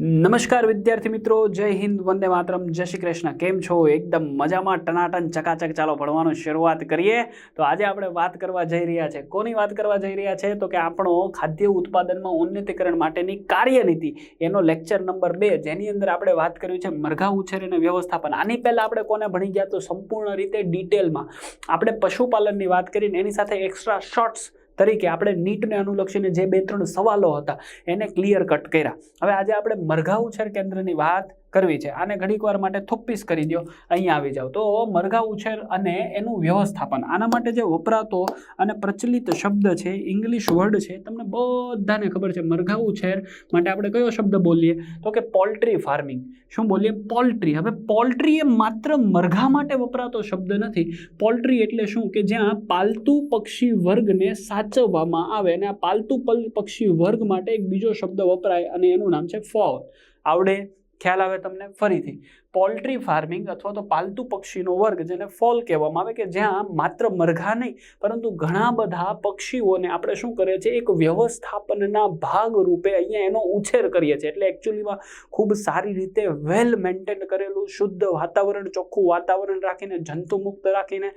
નમસ્કાર વિદ્યાર્થી મિત્રો, જય હિન્દ, વંદે માતરમ, જય શ્રી કૃષ્ણ. કેમ છો? એકદમ મજામાં, ટનાટન ચકાચક. ચાલો ભણવાનું શરૂઆત કરીએ. તો આજે આપણે વાત કરવા જઈ રહ્યા છે. કોની વાત કરવા જઈ રહ્યા છે? તો કે આપણો ખાદ્ય ઉત્પાદનમાં ઉન્નતીકરણ માટેની કાર્યનીતિ, એનો લેક્ચર નંબર 2, જેની અંદર આપણે વાત કરી છે મરઘા ઉછેર અને વ્યવસ્થાપન. આની પહેલા આપણે કોને ભણી ગયા? તો સંપૂર્ણ રીતે ડિટેલમાં આપણે પશુપાલનની વાત કરીને એની સાથે એક્સ્ટ્રા શોર્ટ્સ તરીકે આપણે નીટને અનુલક્ષીને જે 2-3 સવાલો હતા એને ક્લિયર કટ કર્યા. હવે આજે આપણે મરઘા ઉછેર કેન્દ્રની વાત કરવી છે. આને ઘડીક વાર માટે થોપ્પીસ કરી દો, અહીંયા આવી જાઓ. તો મરઘા ઉછેર અને એનું વ્યવસ્થાપન, આના માટે જે વપરાતો અને પ્રચલિત શબ્દ છે, ઇંગ્લિશ વર્ડ છે, તમને બધાને ખબર છે. મરઘા ઉછેર માટે આપણે કયો શબ્દ બોલીએ? તો કે પોલ્ટ્રી ફાર્મિંગ. શું બોલીએ? પોલ્ટ્રી. હવે પોલ્ટ્રી એ માત્ર મરઘા માટે વપરાતો શબ્દ નથી. પોલ્ટ્રી એટલે શું? કે જ્યાં પાલતુ પક્ષી વર્ગને સાચવવામાં આવે, અને આ પાલતુ પક્ષી વર્ગ માટે એક બીજો શબ્દ વપરાય અને એનું નામ છે ફોલ. આવડે? ખ્યાલ આવે તમને? ફરીથી, પોલ્ટ્રી ફાર્મિંગ અથવા તો પાલતુ પક્ષીનો વર્ગ, જેને ફોલ કહેવામાં આવે, કે જ્યાં માત્ર મરઘા નહીં પરંતુ ઘણા બધા પક્ષીઓને આપણે શું કરીએ છીએ? એક વ્યવસ્થાપનના ભાગ રૂપે અહીંયા એનો ઉછેર કરીએ છીએ. એટલે એકચ્યુઅલીમાં ખૂબ સારી રીતે વેલ મેન્ટેન કરેલું, શુદ્ધ વાતાવરણ, ચોખ્ખું વાતાવરણ રાખીને, જંતુમુક્ત રાખીને,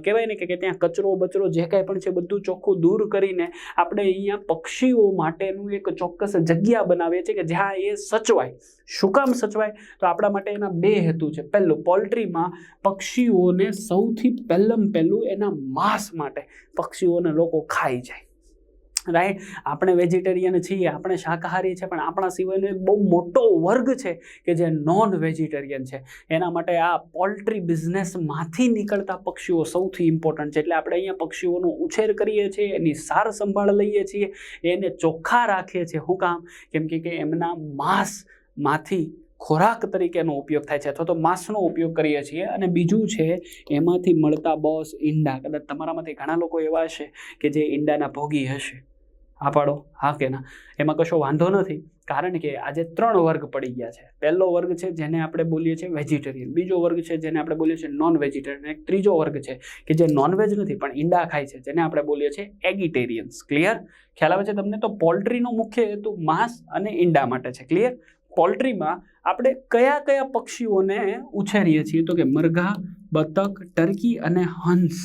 કહેવાય ને કે ત્યાં કચરો બચરો જે કાંઈ પણ છે બધું ચોખ્ખું દૂર કરીને આપણે અહીંયા પક્ષીઓ માટેનું એક ચોક્કસ જગ્યા બનાવીએ છીએ કે જ્યાં એ સચવાય. શું કામ સચવાય? તો આપણા માટે એના 2 હેતુ છે. પહેલું, પોલ્ટ્રીમાં પક્ષીઓને સૌથી પહેલું એના માંસ માટે પક્ષીઓને લોકો ખાઈ જાય. રાઈટ? આપણે વેજીટેરિયન છીએ, આપણે શાકાહારી છે, પણ આપણા સિવાયનો એક બહુ મોટો વર્ગ છે કે જે નોન વેજીટેરિયન છે. એના માટે આ પોલ્ટ્રી બિઝનેસમાંથી નીકળતા પક્ષીઓ સૌથી ઇમ્પોર્ટન્ટ છે. એટલે આપણે અહીંયા પક્ષીઓનો ઉછેર કરીએ છીએ, એની સાર સંભાળ લઈએ છીએ, એને ચોખ્ખા રાખીએ છીએ. શું કામ? કેમ કે એમના માંસમાંથી ખોરાક તરીકેનો ઉપયોગ થાય છે, અથવા તો માંસનો ઉપયોગ કરીએ છીએ. અને બીજું છે એમાંથી મળતા બોસ ઈંડા. કદાચ તમારામાંથી ઘણા લોકો એવા હશે કે જે ઈંડાના ભોગી હશે. હા પાડો, હા કે ના? એમાં કશો વાંધો નથી, કારણ કે આજે 3 વર્ગ પડી ગયા છે. પહેલો વર્ગ છે જેને આપણે બોલીએ છીએ વેજીટેરિયન, બીજો વર્ગ છે જેને આપણે બોલીએ છીએ નોન વેજીટેરિયન, એક ત્રીજો વર્ગ છે કે જે નોનવેજ નથી પણ ઈંડા ખાય છે, જેને આપણે બોલીએ છીએ એગિટેરિયન્સ. ક્લિયર? ખ્યાલ આવે છે તમને? તો પોલ્ટ્રીનો મુખ્ય હેતુ માંસ અને ઈંડા માટે છે. ક્લિયર? પોલ્ટ્રીમાં આપણે કયા કયા પક્ષીઓને ઉછેરીએ છીએ? તો કે મરઘા, બતક, ટર્કી અને હંસ.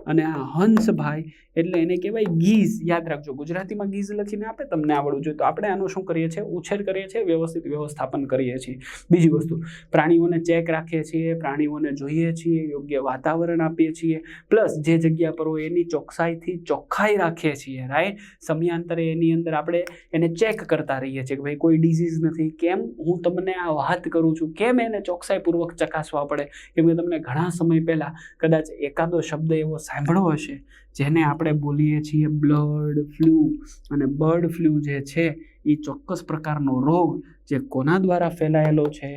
અને આ હંસ ભાઈ એટલે એને કહેવાય ગીઝ. યાદ રાખજો, ગુજરાતીમાં ગીઝ લખીને આપે તમને આવડવું જોઈએ. તો આપણે આનો શું કરીએ છીએ? ઉછેર કરીએ છીએ, વ્યવસ્થિત વ્યવસ્થાપન કરીએ છીએ. બીજી વસ્તુ, પ્રાણીઓને ચેક રાખીએ છીએ, પ્રાણીઓને જોઈએ છીએ, યોગ્ય વાતાવરણ આપીએ છીએ, પ્લસ જે જગ્યા પર હોય એની ચોકસાઈથી ચોખ્ખાઈ રાખીએ છીએ. રાઈટ? સમયાંતરે એની અંદર આપણે એને ચેક કરતા રહીએ છીએ કે ભાઈ કોઈ ડિઝીઝ નથી. કેમ હું તમને આ વાત કરું છું? કેમ એને ચોકસાઈપૂર્વક ચકાસવા પડે? કેમ કે તમને ઘણા સમય પહેલાં કદાચ એકાદો શબ્દ એવો સાંભળ્યો હશે જેને આપણે બોલીએ છીએ બ્લડ ફ્લૂ. અને બર્ડ ફ્લૂ જે છે એ ચોક્કસ પ્રકારનો રોગ જે કોના દ્વારા ફેલાયેલો છે?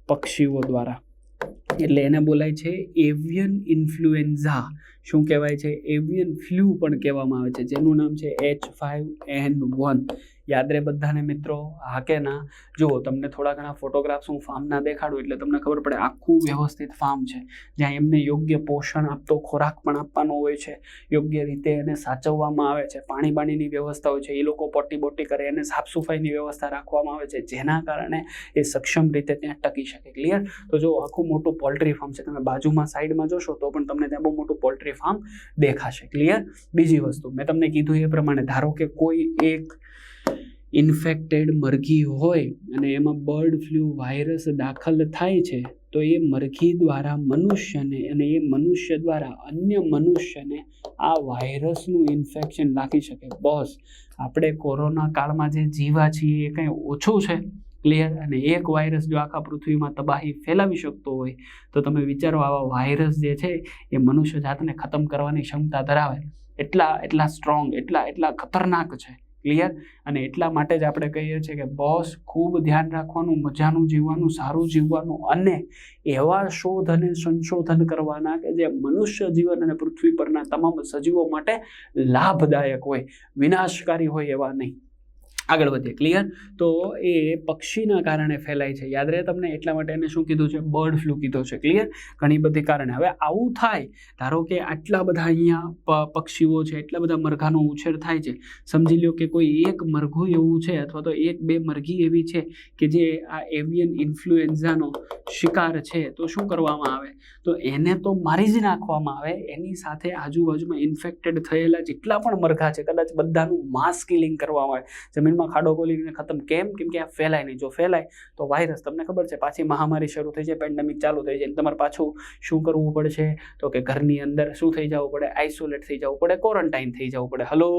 પક્ષીઓ દ્વારા. એટલે એને બોલાય છે એવિયન ઇન્ફ્લુએન્ઝા. શું કહેવાય છે? એવિયન ફ્લૂ પણ કહેવામાં આવે છે, જેનું નામ છે H5N1. યાદ રહે બધાને મિત્રો? હા કે ના? જુઓ, તમને થોડા ઘણા ફોટોગ્રાફ્સ હું ફાર્મના દેખાડું એટલે તમને ખબર પડે. આખું વ્યવસ્થિત ફાર્મ છે જ્યાં એમને યોગ્ય પોષણ આપતો ખોરાક પણ આપવાનો હોય છે, યોગ્ય રીતે એને સાચવવામાં આવે છે, પાણી બાણીની વ્યવસ્થા હોય છે, એ લોકો પોટી બોટી કરે, એને સાફ સફાઈની વ્યવસ્થા રાખવામાં આવે છે, જેના કારણે એ સક્ષમ રીતે ત્યાં ટકી શકે. ક્લિયર? તો જો આખું મોટું પોલ્ટ્રી ફાર્મ છે, તમે બાજુમાં સાઈડમાં જોશો તો પણ તમને ત્યાં બહુ મોટું પોલ્ટ્રી ફાર્મ દેખાશે. ક્લિયર? બીજી વસ્તુ, મેં તમને કીધું એ પ્રમાણે, ધારો કે કોઈ એક ઇન્ફેક્ટેડ મરઘી હોય અને એમાં બર્ડ ફ્લૂ વાયરસ દાખલ થાય છે, તો એ મરઘી દ્વારા મનુષ્યને અને એ મનુષ્ય દ્વારા અન્ય મનુષ્યને આ વાયરસનું ઇન્ફેક્શન લાગી શકે. બોસ, આપણે કોરોના કાળમાં જે જીવા છીએ એ કંઈ ઓછું છે? ક્લિયર? અને એક વાયરસ જો આખા પૃથ્વીમાં તબાહી ફેલાવી શકતો હોય તો તમે વિચારો, આવા વાયરસ જે છે એ મનુષ્ય જાતને ખતમ કરવાની ક્ષમતા ધરાવે. એટલા સ્ટ્રોંગ, એટલા ખતરનાક છે. ક્લિયર? અને એટલા માટે જ આપણે કહીએ છીએ કે બોસ, ખૂબ ધ્યાન રાખવાનું, મજાનું જીવવાનું, સારું જીવવાનું, અને એવા શોધ અને સંશોધન કરવાના કે જે મનુષ્ય જીવન અને પૃથ્વી પરના તમામ સજીવો માટે લાભદાયક હોય, વિનાશકારી હોય એવા નહીં. આગળ વધીએ. ક્લિયર? તો એ પક્ષીના કારણે ફેલાય છે. યાદ રહે તમને? એટલા માટે એને શું કીધું છે? બર્ડ ફ્લૂ કીધો છે. ક્લિયર? ઘણી બધી કારણે. હવે આવું થાય, ધારો કે આટલા બધા અહીંયા પક્ષીઓ છે, એટલા બધા મરઘાનો ઉછેર થાય છે. સમજી લો કે કોઈ એક મરઘું એવું છે અથવા તો 1-2 મરઘી એવી છે કે જે આ એવિયન ઇન્ફ્લુએન્ઝાનો શિકાર છે, તો શું કરવામાં આવે? તો એને તો મારી જ નાખવામાં આવે. એની સાથે આજુબાજુમાં ઇન્ફેક્ટેડ થયેલા જેટલા પણ મરઘા છે, કદાચ બધાનું માસ કિલિંગ કરવામાં આવે. જમીનમાં ખાડો ખોલીને ખતમ. કેમ? કેમ કે આ ફેલાય નહીં. જો ફેલાય તો વાયરસ, તમને ખબર છે, પાછી મહામારી શરૂ થઈ જાય, પેન્ડેમિક ચાલુ થઈ જાય. તમારે પાછું શું કરવું પડશે? તો કે ઘરની અંદર શું થઈ જવું પડે? આઇસોલેટ થઈ જવું પડે, ક્વોરન્ટાઇન થઈ જવું પડે. હલો,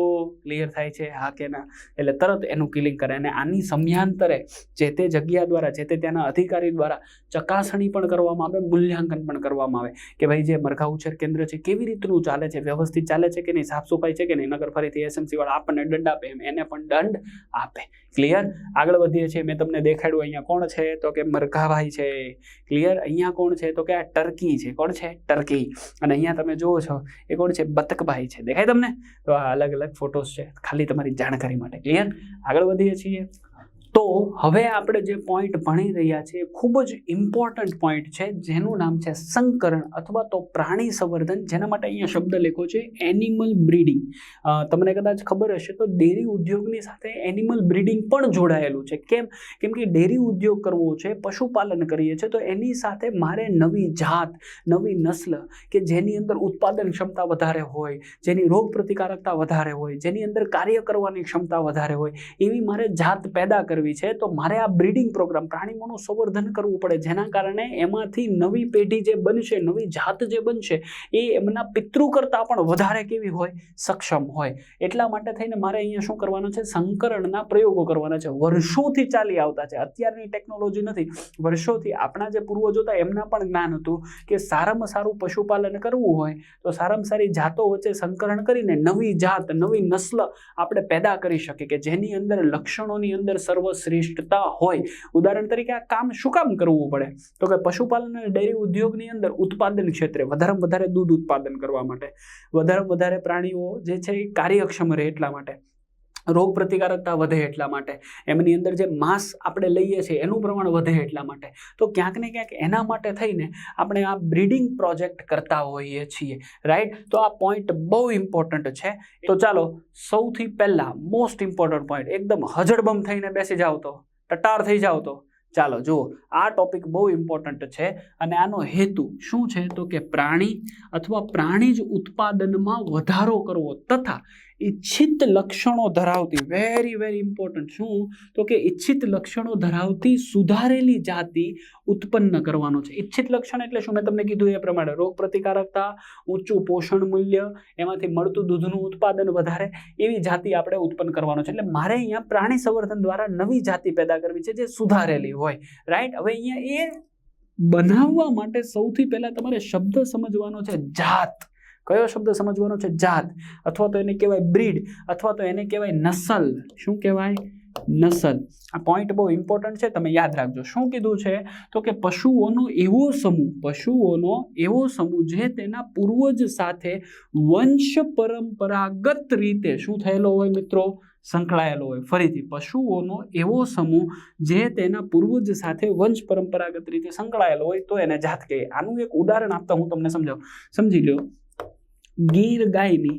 ક્લિયર થાય છે? હા કે ના? એટલે તરત એનું કિલિંગ કરે. અને આની સમયાંતરે જે તે જગ્યા દ્વારા, જે તે ત્યાંના અધિકારી દ્વારા ચકાસણી પણ કરવામાં આવે, મૂલ્યાંકન પણ કરવામાં આવે કે ભાઈ જે મરઘા ઉછેર કેન્દ્ર છે કેવી રીતનું ચાલે છે, વ્યવસ્થિત ચાલે છે કે નહીં, સાફ સફાઈ છે કે નહીં. નગર ફરીથી એસએમસી વાળા આપણને દંડ આપે એમ એને પણ દંડ આપે. ક્લિયર? આગળ વધીએ છીએ. મેં તમને દેખાડ્યું અહીંયા કોણ છે? તો કે મરઘાભાઈ છે. ક્લિયર? અહીંયા કોણ છે? તો કે આ ટર્કી છે. કોણ છે? ટર્કી. અને અહીંયા તમે જુઓ છો એ કોણ છે? બતકભાઈ છે. દેખાય તમને? તો આ અલગ અલગ ફોટોસ છે, ખાલી તમારી જાણકારી માટે. ક્લિયર? આગળ વધીએ છીએ. તો હવે આપણે જે પોઈન્ટ ભણી રહ્યા છીએ ખૂબ જ ઇમ્પોર્ટન્ટ પોઈન્ટ છે, જેનું નામ છે સંકરણ અથવા તો પ્રાણી સંવર્ધન. જેના માટે અહીંયા શબ્દ લખ્યો છે એનિમલ બ્રીડિંગ. તમને કદાચ ખબર હશે તો ડેરી ઉદ્યોગની સાથે એનિમલ બ્રીડિંગ પણ જોડાયેલું છે. કેમ? કેમ કે ડેરી ઉદ્યોગ કરવો છે, પશુપાલન કરીએ છીએ, તો એની સાથે મારે નવી જાત, નવી નસ્લ કે જેની અંદર ઉત્પાદન ક્ષમતા વધારે હોય, જેની રોગ પ્રતિકારકતા વધારે હોય, જેની અંદર કાર્ય કરવાની ક્ષમતા વધારે હોય, એવી મારે જાત પેદા કરવી છે. તો મારે આ બ્રીડિંગ પ્રોગ્રામ, પ્રાણીઓનું સંવર્ધન કરવું પડે, જેના કારણે એમાંથી નવી પેઢી જે બનશે, નવી જાત જે બનશે, એ એમના પિતૃ કરતાં પણ વધારે કેવી હોય? સક્ષમ હોય. એટલા માટે થઈને મારે અહીંયા શું કરવાનું છે? સંકરણના પ્રયોગો કરવાના છે. વર્ષોથી ચાલી આવતા છે, અત્યારની ટેકનોલોજી નથી. વર્ષોથી આપણા જે પૂર્વજો હતા એમના પણ જ્ઞાન હતું કે સારામાં સારું પશુપાલન કરવું હોય તો સારામાં સારી જાતો વચ્ચે સંકરણ કરીને નવી જાત, નવી નસ્લ આપણે પેદા કરી શકીએ કે જેની અંદર લક્ષણોની અંદર સર્વશ્રેષ્ઠતા હોય. ઉદાહરણ તરીકે આ કામ શું કામ કરવું પડે? તો કે પશુપાલન અને ડેરી ઉદ્યોગની અંદર ઉત્પાદન ક્ષેત્રે વધારેમાં વધારે દૂધ ઉત્પાદન કરવા માટે, વધારેમાં વધારે પ્રાણીઓ જે છે એ કાર્યક્ષમ રહે એટલા માટે, રોગ પ્રતિકારકતા વધે એટલા માટે, એમની અંદર જે માંસ આપણે લઈએ છીએ એનું પ્રમાણ વધે એટલા માટે. તો ક્યાંક ને ક્યાંક એના માટે થઈને આપણે આ બ્રીડિંગ પ્રોજેક્ટ કરતા હોઈએ છીએ. રાઈટ? તો આ પોઈન્ટ બહુ ઇમ્પોર્ટન્ટ છે. તો ચાલો સૌથી પહેલા મોસ્ટ ઇમ્પોર્ટન્ટ પોઈન્ટ, એકદમ હજડબમ થઈને બેસી જાવ તો, ટટાર થઈ જાવ તો, ચાલો જુઓ, આ ટોપિક બહુ ઇમ્પોર્ટન્ટ છે. અને આનો હેતુ શું છે? તો કે પ્રાણી અથવા પ્રાણીજ ઉત્પાદનમાં વધારો કરવો તથા ઇચ્છિત લક્ષણો ધરાવતી, વેરી વેરી ઇમ્પોર્ટન્ટ, શું? તો કે ઇચ્છિત લક્ષણો ધરાવતી સુધારેલી જાતિ ઉત્પન્ન કરવાનો છે. ઇચ્છિત લક્ષણ એટલે શું? મેં તમને કીધું એ પ્રમાણે રોગ પ્રતિકારકતા, ઊંચું પોષણ મૂલ્ય, એમાંથી મળતું દૂધનું ઉત્પાદન વધારે, એવી જાતિ આપણે ઉત્પન્ન કરવાનો છે. એટલે મારે અહીંયા પ્રાણી સંવર્ધન દ્વારા નવી જાતિ પેદા કરવી છે જે સુધારેલી હોય. રાઈટ? હવે અહીંયા એ બનાવવા માટે સૌથી પહેલા તમારે શબ્દ સમજવાનો છે જાત. કયો શબ્દ સમજવાનો છે? જાત. અથવા તો એને કહેવાય બ્રીડ, અથવા તો એને કહેવાય નસલ. શું કહેવાય? નસલ. આ પોઈન્ટ બહુ ઇમ્પોર્ટન્ટ છે, તમે યાદ રાખજો. શું કીધું છે? તો કે પશુઓનો એવો સમૂહ જે તેના પૂર્વજ સાથે વંશ પરંપરાગત રીતે શું થયેલો હોય મિત્રો? સંકળાયેલો હોય. ફરીથી, પશુઓનો એવો સમૂહ જે તેના પૂર્વજ સાથે વંશ પરંપરાગત રીતે સંકળાયેલો હોય તો એને જાત કહે. આનું એક ઉદાહરણ આપતા હું તમને સમજાવું. સમજી લો, ગીર ગાયની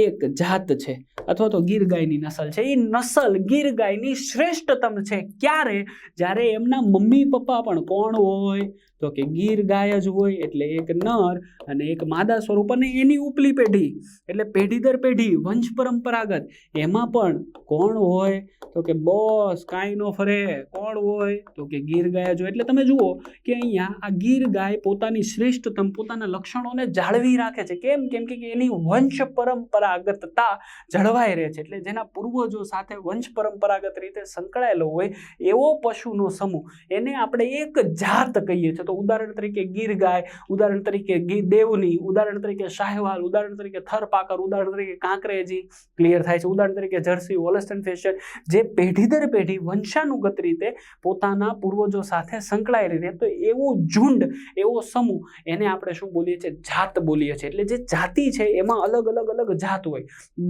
એક જાત છે અથવા તો ગીર ગાયની નસલ છે. એ નસલ ગીર ગાયની શ્રેષ્ઠતમ છે. ક્યારે? જ્યારે એમના મમ્મી પપ્પા પણ કોણ હોય? તો કે ગીર ગાય જ હોય. એટલે એક નર અને એક માદા સ્વરૂપ અને એની ઉપલી પેઢી, એટલે પેઢી દર પેઢી વંશ પરંપરાગત, એમાં પણ કોણ હોય? તો કે બોસ કાંઈ નો ફરે. કોણ હોય? તો કે ગીર ગાય જ હોય. એટલે તમે જુઓ કે અહીંયા આ ગીર ગાય પોતાની શ્રેષ્ઠતમ, પોતાના લક્ષણોને જાળવી રાખે છે. કેમ? કેમ કે એની વંશ પરંપરાગતતા જળવાઈ રહે છે. એટલે જેના પૂર્વજો સાથે વંશ પરંપરાગત રીતે સંકળાયેલો હોય એવો પશુનો સમૂહ, એને આપણે એક જાત કહીએ છીએ. તો ઉદાહરણ તરીકે ગીર ગાય, ઉદાહરણ તરીકે દેવની, ઉદાહરણ તરીકે શાહીવાલ, ઉદાહરણ તરીકે થરપાકર, ઉદાહરણ તરીકે કાંકરેજી. ક્લિયર થાય છે? ઉદાહરણ તરીકે જર્સી, હોલસ્ટાઇન ફ્રીઝિયન, જે પેઢી દર પેઢી વંશાનુગત રીતે પોતાના પૂર્વજો સાથે સંકળાયેલી રહે. તો એવો ઝુંડ, એવો સમૂહ, એને આપણે શું બોલીએ છીએ? જાત બોલીએ છીએ. એટલે જે જાતિ છે એમાં અલગ અલગ જાત હોય.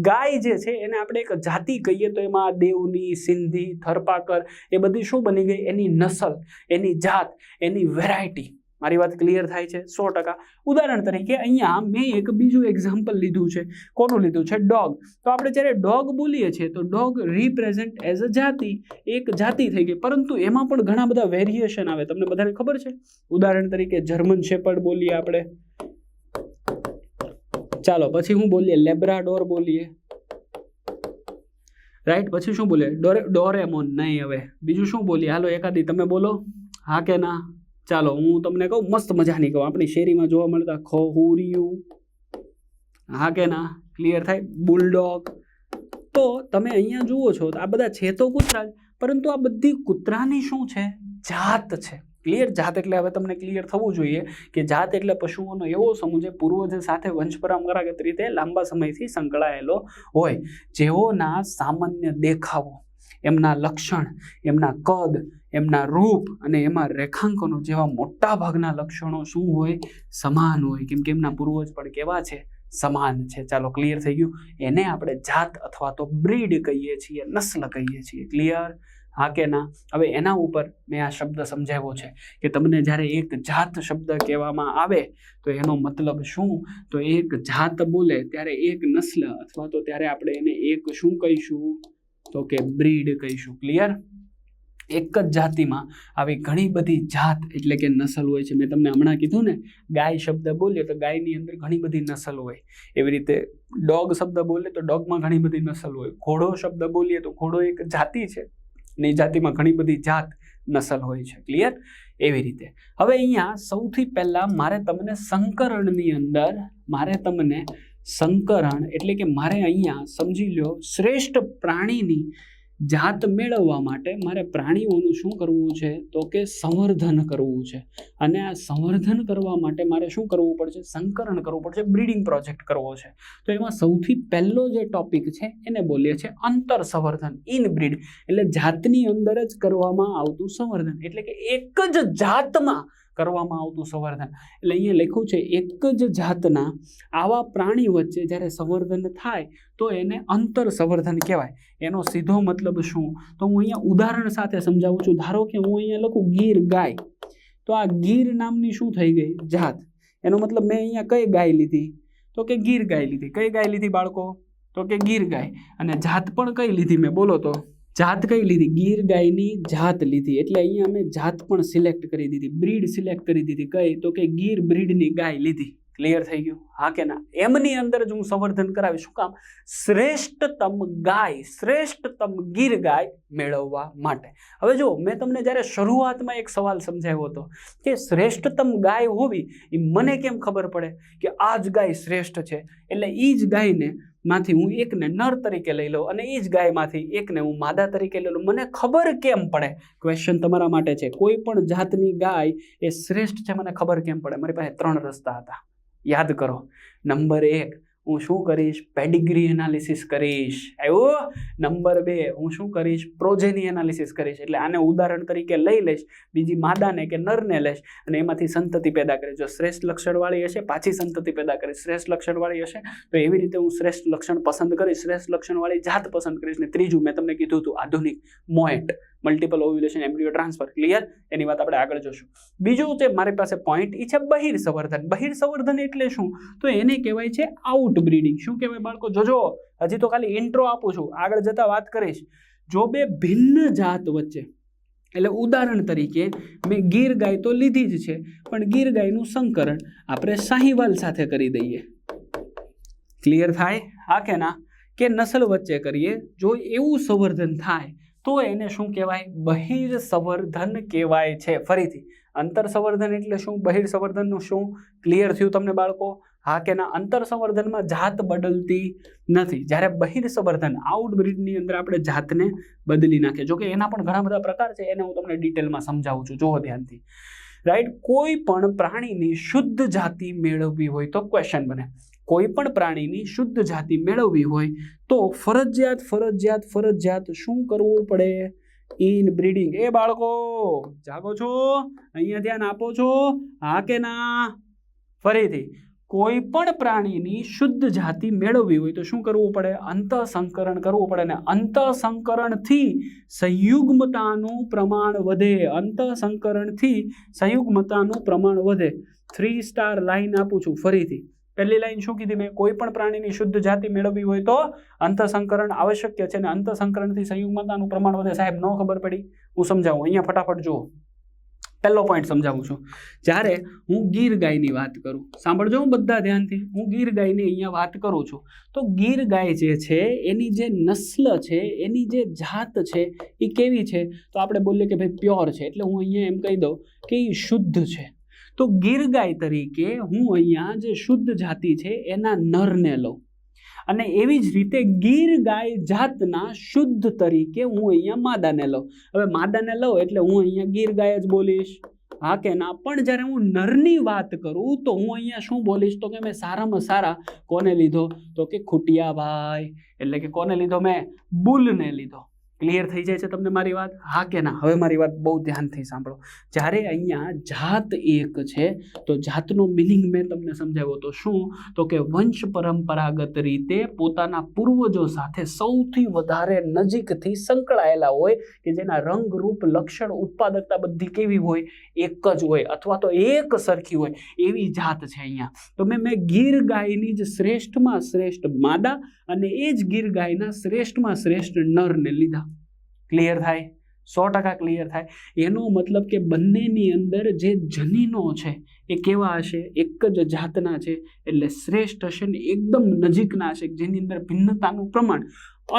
ગાય જે છે એને આપણે એક જાતિ કહીએ તો એમાં દેવની, સિંધી, થરપાકર એ બધી શું બની ગઈ? એની નસલ, એની જાત, એની વેરાયટી. મારી વાત ક્લિયર થાય છે? 100%. ઉદાહરણ તરીકે અહીંયા મેં એક બીજું એક્ઝામ્પલ લીધું છે. કોનું લીધું છે? ડોગ. તો આપણે જ્યારે ડોગ બોલીએ છીએ તો ડોગ રિપ્રેઝેન્ટ એઝ અ જાતિ, એક જાતિ થઈ ગઈ. પરંતુ એમાં પણ ઘણા બધા વેરિએશન આવે, તમને બધાને ખબર છે. ઉદાહરણ તરીકે જર્મન શેપર્ડ બોલીએ આપણે, ચાલો પછી હું બોલીએ લેબ્રાડોર બોલીએ, રાઈટ. પછી શું બોલીએ? ડોરેમોન. નહીં, હવે બીજું શું બોલીએ? હાલો એકાદી તમે બોલો, હા કે ના? ચાલો હું તમને કહું, મસ્ત મજાની કહું, આપણી શેરીમાં જોવા મળતા ખોહુરિયું, હા કે ના? ક્લિયર થાય? બુલડોગ. તો તમે અહીંયા જુઓ છો આ બધા છે તો કૂતરા, પરંતુ આ બધી કૂતરાની શું છે? જાત છે. ક્લિયર? જાત એટલે હવે તમને ક્લિયર થવું જોઈએ કે જાત એટલે પશુઓનો એવો સમૂહ જે પૂર્વજ સાથે વંશ પરંપરાગત રીતે લાંબા સમયથી સંકળાયેલો હોય, જેઓના સામાન્ય દેખાવો, એમના લક્ષણ, એમના કદ, એમના રૂપ અને એમાં રેખાંકનો જેવા મોટા ભાગના લક્ષણો શું હોય? સમાન હોય. કેમ કે એમના પૂર્વજ પણ કેવા છે? સમાન છે. ચાલો ક્લિયર થઈ ગયું? એને આપણે જાત અથવા તો બ્રીડ કહીએ છીએ, નસ્લ કહીએ છીએ. ક્લિયર? હા કે ના? હવે એના ઉપર મેં આ શબ્દ સમજાવ્યો છે કે તમને જ્યારે એક જાત શબ્દ કહેવામાં આવે તો એનો મતલબ શું? તો એક જાત બોલે ત્યારે એક નસ્લ અથવા તો ત્યારે આપણે એને એક શું કહીશું? તો કે બ્રીડ કહીશું. ક્લિયર? એક જ જાતિમાં આવી ઘણી બધી જાત એટલે કે નસલ હોય છે. મેં તમને હમણાં કીધું ને, ગાય શબ્દ બોલીએ તો ગાયની અંદર ઘણી બધી નસલ હોય. એવી રીતે ડોગ શબ્દ બોલે તો ડોગમાં ઘણી બધી નસલ હોય. ઘોડો શબ્દ બોલીએ તો ઘોડો એક જાતિ છે ને એ જાતિમાં ઘણી બધી જાત નસલ હોય છે. ક્લિયર? એવી રીતે હવે અહીંયા સૌથી પહેલા મારે તમને સંકરણની અંદર સંકરણ એટલે કે મારે અહીંયા સમજી લો, શ્રેષ્ઠ પ્રાણીની જાત મેળવવા માટે મારે પ્રાણીઓનું શું કરવું છે? તો કે સંવર્ધન કરવું છે. અને આ સંવર્ધન કરવા માટે મારે શું કરવું પડશે? સંકરણ કરવું પડશે, બ્રીડિંગ પ્રોજેક્ટ કરવો છે. તો એમાં સૌથી પહેલો જે ટોપિક છે એને બોલીએ છીએ અંતર સંવર્ધન, ઇનબ્રીડ. એટલે જાતની અંદર જ કરવામાં આવતું સંવર્ધન, એટલે કે એક જ જાતમાં કરવામાં આવતું સંવર્ધન. એટલે અહીંયા લખ્યું છે એક જ જાતના આવા પ્રાણી વચ્ચે જ્યારે સંવર્ધન થાય તો એને અંતર સંવર્ધન કહેવાય. એનો સીધો મતલબ શું? તો હું અહીંયા ઉદાહરણ સાથે સમજાવું છું. ધારો કે હું અહીંયા લખું ગીર ગાય, તો આ ગીર નામની શું થઈ ગઈ? જાત. એનો મતલબ મેં અહીંયા કઈ ગાય લીધી? તો કે ગીર ગાય લીધી. કઈ ગાય લીધી બાળકો? તો કે ગીર ગાય. અને જાત પણ કઈ લીધી મેં? બોલો તો. જાત કઈ લીધી? ગીર ગાયની જાત લીધી. એટલે અહીંયા અમે જાત પણ સિલેક્ટ કરી દીધી, બ્રીડ સિલેક્ટ કરી દીધી. કઈ? તો કે ગીર બ્રીડની ગાય લીધી. ક્લિયર થઈ ગયું? હા કે ના? એમની અંદર જ હું સંવર્ધન કરાવીશ. શું કામ? શ્રેષ્ઠતમ ગાય, શ્રેષ્ઠતમ ગીર ગાય મેળવવા માટે. હવે જો મેં તમને જ્યારે શરૂઆતમાં એક સવાલ સમજાવ્યો હતો કે શ્રેષ્ઠતમ ગાય હોવી એ મને કેમ ખબર પડે કે આ જ ગાય શ્રેષ્ઠ છે? એટલે એ જ ગાયને માંથી હું એકને નર તરીકે લઈ લઉં અને એ જ ગાયમાંથી એકને હું માદા તરીકે લઈ લઉં. મને ખબર કેમ પડે? ક્વેશ્ચન તમારા માટે છે. કોઈ પણ જાતની ગાય એ શ્રેષ્ઠ છે મને ખબર કેમ પડે? મારી પાસે 3 રસ્તા હતા. યાદ કરો. નંબર 1, હું શું કરીશ? પેડિગ્રી એનાલિસિસ કરીશ. આવ્યો? નંબર 2, હું શું કરીશ? પ્રોજેની એનાલિસિસ કરીશ. એટલે આને ઉદાહરણ તરીકે લઈ લઈશ, બીજી માદાને કે નરને લઈશ અને એમાંથી સંતતિ પેદા કરીશ. જો શ્રેષ્ઠ લક્ષણવાળી હશે પાછી સંતતિ પેદા કરીશ, શ્રેષ્ઠ લક્ષણવાળી હશે તો એવી રીતે હું શ્રેષ્ઠ લક્ષણ પસંદ કરીશ, શ્રેષ્ઠ લક્ષણવાળી જાત પસંદ કરીશ. ને ત્રીજું મેં તમને કીધું હતું આધુનિક MOET, multiple ovulation embryo transfer. Clear? એની વાત આપણે આગળ જોશું. બીજું જે મારી પાસે પોઈન્ટ એ છે બહિર સંવર્ધન. બહિર સંવર્ધન એટલે શું? તો એને કહેવાય છે આઉટ બ્રીડિંગ. શું કહેવાય બાળકો? જોજો, હજી તો ખાલી ઇન્ટ્રો આપું છું, આગળ જતા વાત કરીશ. જો બે ભિન્ન જાત વચ્ચે, એટલે ઉદાહરણ તરીકે મેં ગીર ગાય તો લીધી જ છે, પણ ગીર ગાયનું સંકરણ આપણે સાહીવાલ સાથે કરી દઈએ. ક્લિયર થાય? હા કે ના? કે નસલ વચ્ચે કરીએ, જો એવું સંવર્ધન થાય તો એને શું કહેવાય? બહિર સંવર્ધન કહેવાય છે. ફરીથી, અંતર સંવર્ધન એટલે શું? બહિર સંવર્ધનનું શું? ક્લિયર થયું તમને બાળકો? હા કે ના? અંતર સંવર્ધનમાં જાત બદલતી નથી. જ્યારે બહિર સંવર્ધન આઉટબ્રીડની અંદર આપણે જાતને બદલી નાખીએ. જો કે એના પણ ઘણા બધા પ્રકાર છે, એને હું તમને ડિટેલમાં સમજાવું છું. જોવો ધ્યાનથી. રાઈટ? કોઈ પણ પ્રાણીની શુદ્ધ જાતિ મેળવવી હોય તો ક્વેશ્ચન બને. કોઈ પણ પ્રાણીની શુદ્ધ જાતિ મેળવવી હોય તો ફરજિયાત શું કરવું પડે? In breeding. એ બાળકો જાગો છો? અહીંયા ધ્યાન આપો છો? હા કે ના? ફરીથી, કોઈ પણ પ્રાણીની શુદ્ધ જાતિ મેળવવી હોય તો શું કરવું પડે? અંતઃસંકરણ કરવું પડે. ને અંતઃસંકરણથી સંયુગ્મતાનું પ્રમાણ વધે. અંતઃસંકરણથી સંયુગ્મતાનું પ્રમાણ વધે. 3 સ્ટાર લાઈન આપું છું ફરીથી. પહેલી લાઈન શું કીધી મેં? કોઈ પણ પ્રાણીની શુદ્ધ જાતિ મેળવવી હોય તો અંતઃસંકરણ આવશ્યક છે ને અંતઃસંકરણથી સંયુગ્મતાનું પ્રમાણ વધે. સાહેબ ન ખબર પડી? હું સમજાવું. અહીંયા ફટાફટ જુઓ. પહેલો પોઈન્ટ સમજાવું છું. જ્યારે હું ગીર ગાયની વાત કરું, સાંભળજો બધા ધ્યાનથી. હું ગીર ગાયની અહીંયા વાત કરું છું તો ગીર ગાય જે છે એની જે નસ્લ છે, એની જે જાત છે એ કેવી છે? તો આપણે બોલીએ કે ભાઈ પ્યોર છે. એટલે હું અહીંયા એમ કહી દઉં કે એ શુદ્ધ છે. તો ગીર ગાય તરીકે હું અહીંયા જે શુદ્ધ જાતિ છે એના નરને લઉં અને એવી જ રીતે ગીર ગાય જાતના શુદ્ધ તરીકે હું અહીંયા માદાને લઉં. હવે માદાને લઉં એટલે હું અહીંયા ગીર ગાય જ બોલીશ, હા કે ના? પણ જ્યારે હું નરની વાત કરું તો હું અહીંયા શું બોલીશ? તો કે મેં સારામાં સારા કોને લીધો? તો કે ખુટિયાભાઈ. એટલે કે કોને લીધો? મેં બુલને લીધો. ક્લિયર થઈ જાય છે તમને મારી વાત? હા કે ના? હવે મારી વાત બહુ ધ્યાનથી સાંભળો. જ્યારે અહીંયા જાત એક છે તો જાતનો મિનિંગ મેં તમને સમજાવ્યો તો શું? તો કે વંશ પરંપરાગત રીતે પોતાના પૂર્વજો સાથે સૌથી વધારે નજીકથી સંકળાયેલા હોય કે જેના રંગ, રૂપ, લક્ષણ, ઉત્પાદકતા બધી કેવી હોય? એક જ હોય અથવા તો એક સરખી હોય એવી જાત છે અહીંયા. તો મેં ગીર ગાયની જ શ્રેષ્ઠમાં શ્રેષ્ઠ માદા અને એ જ ગીર ગાયના શ્રેષ્ઠમાં શ્રેષ્ઠ નરને લીધા. ક્લિયર થાય? 100% ક્લિયર થાય. એનો મતલબ કે બંનેની અંદર જે જનીનો છે એ કેવા હશે? એક જ જાતના છે એટલે શ્રેષ્ઠ હશે ને એકદમ નજીકના હશે, જેની અંદર ભિન્નતાનું પ્રમાણ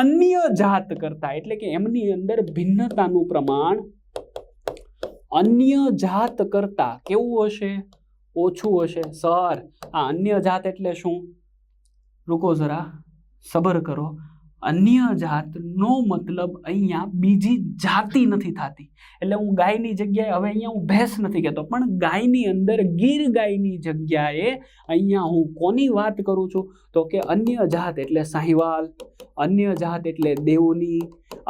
અન્ય જાત કરતા, એટલે કે એમની અંદર ભિન્નતાનું પ્રમાણ અન્ય જાત કરતા કેવું હશે? ઓછું હશે. સર આ અન્ય જાત એટલે શું? રૂકો જરા, સબર કરો. અન્ય જાતનો મતલબ અહીંયા બીજી જાતિ નથી થતી. એટલે હું ગાયની જગ્યાએ હવે અહીંયા હું ભેંસ નથી કહેતો, પણ ગાયની અંદર ગીર ગાયની જગ્યાએ અહીંયા હું કોની વાત કરું છું? તો કે અન્ય જાત એટલે સાહિવાલ, અન્ય જાત એટલે દેવની,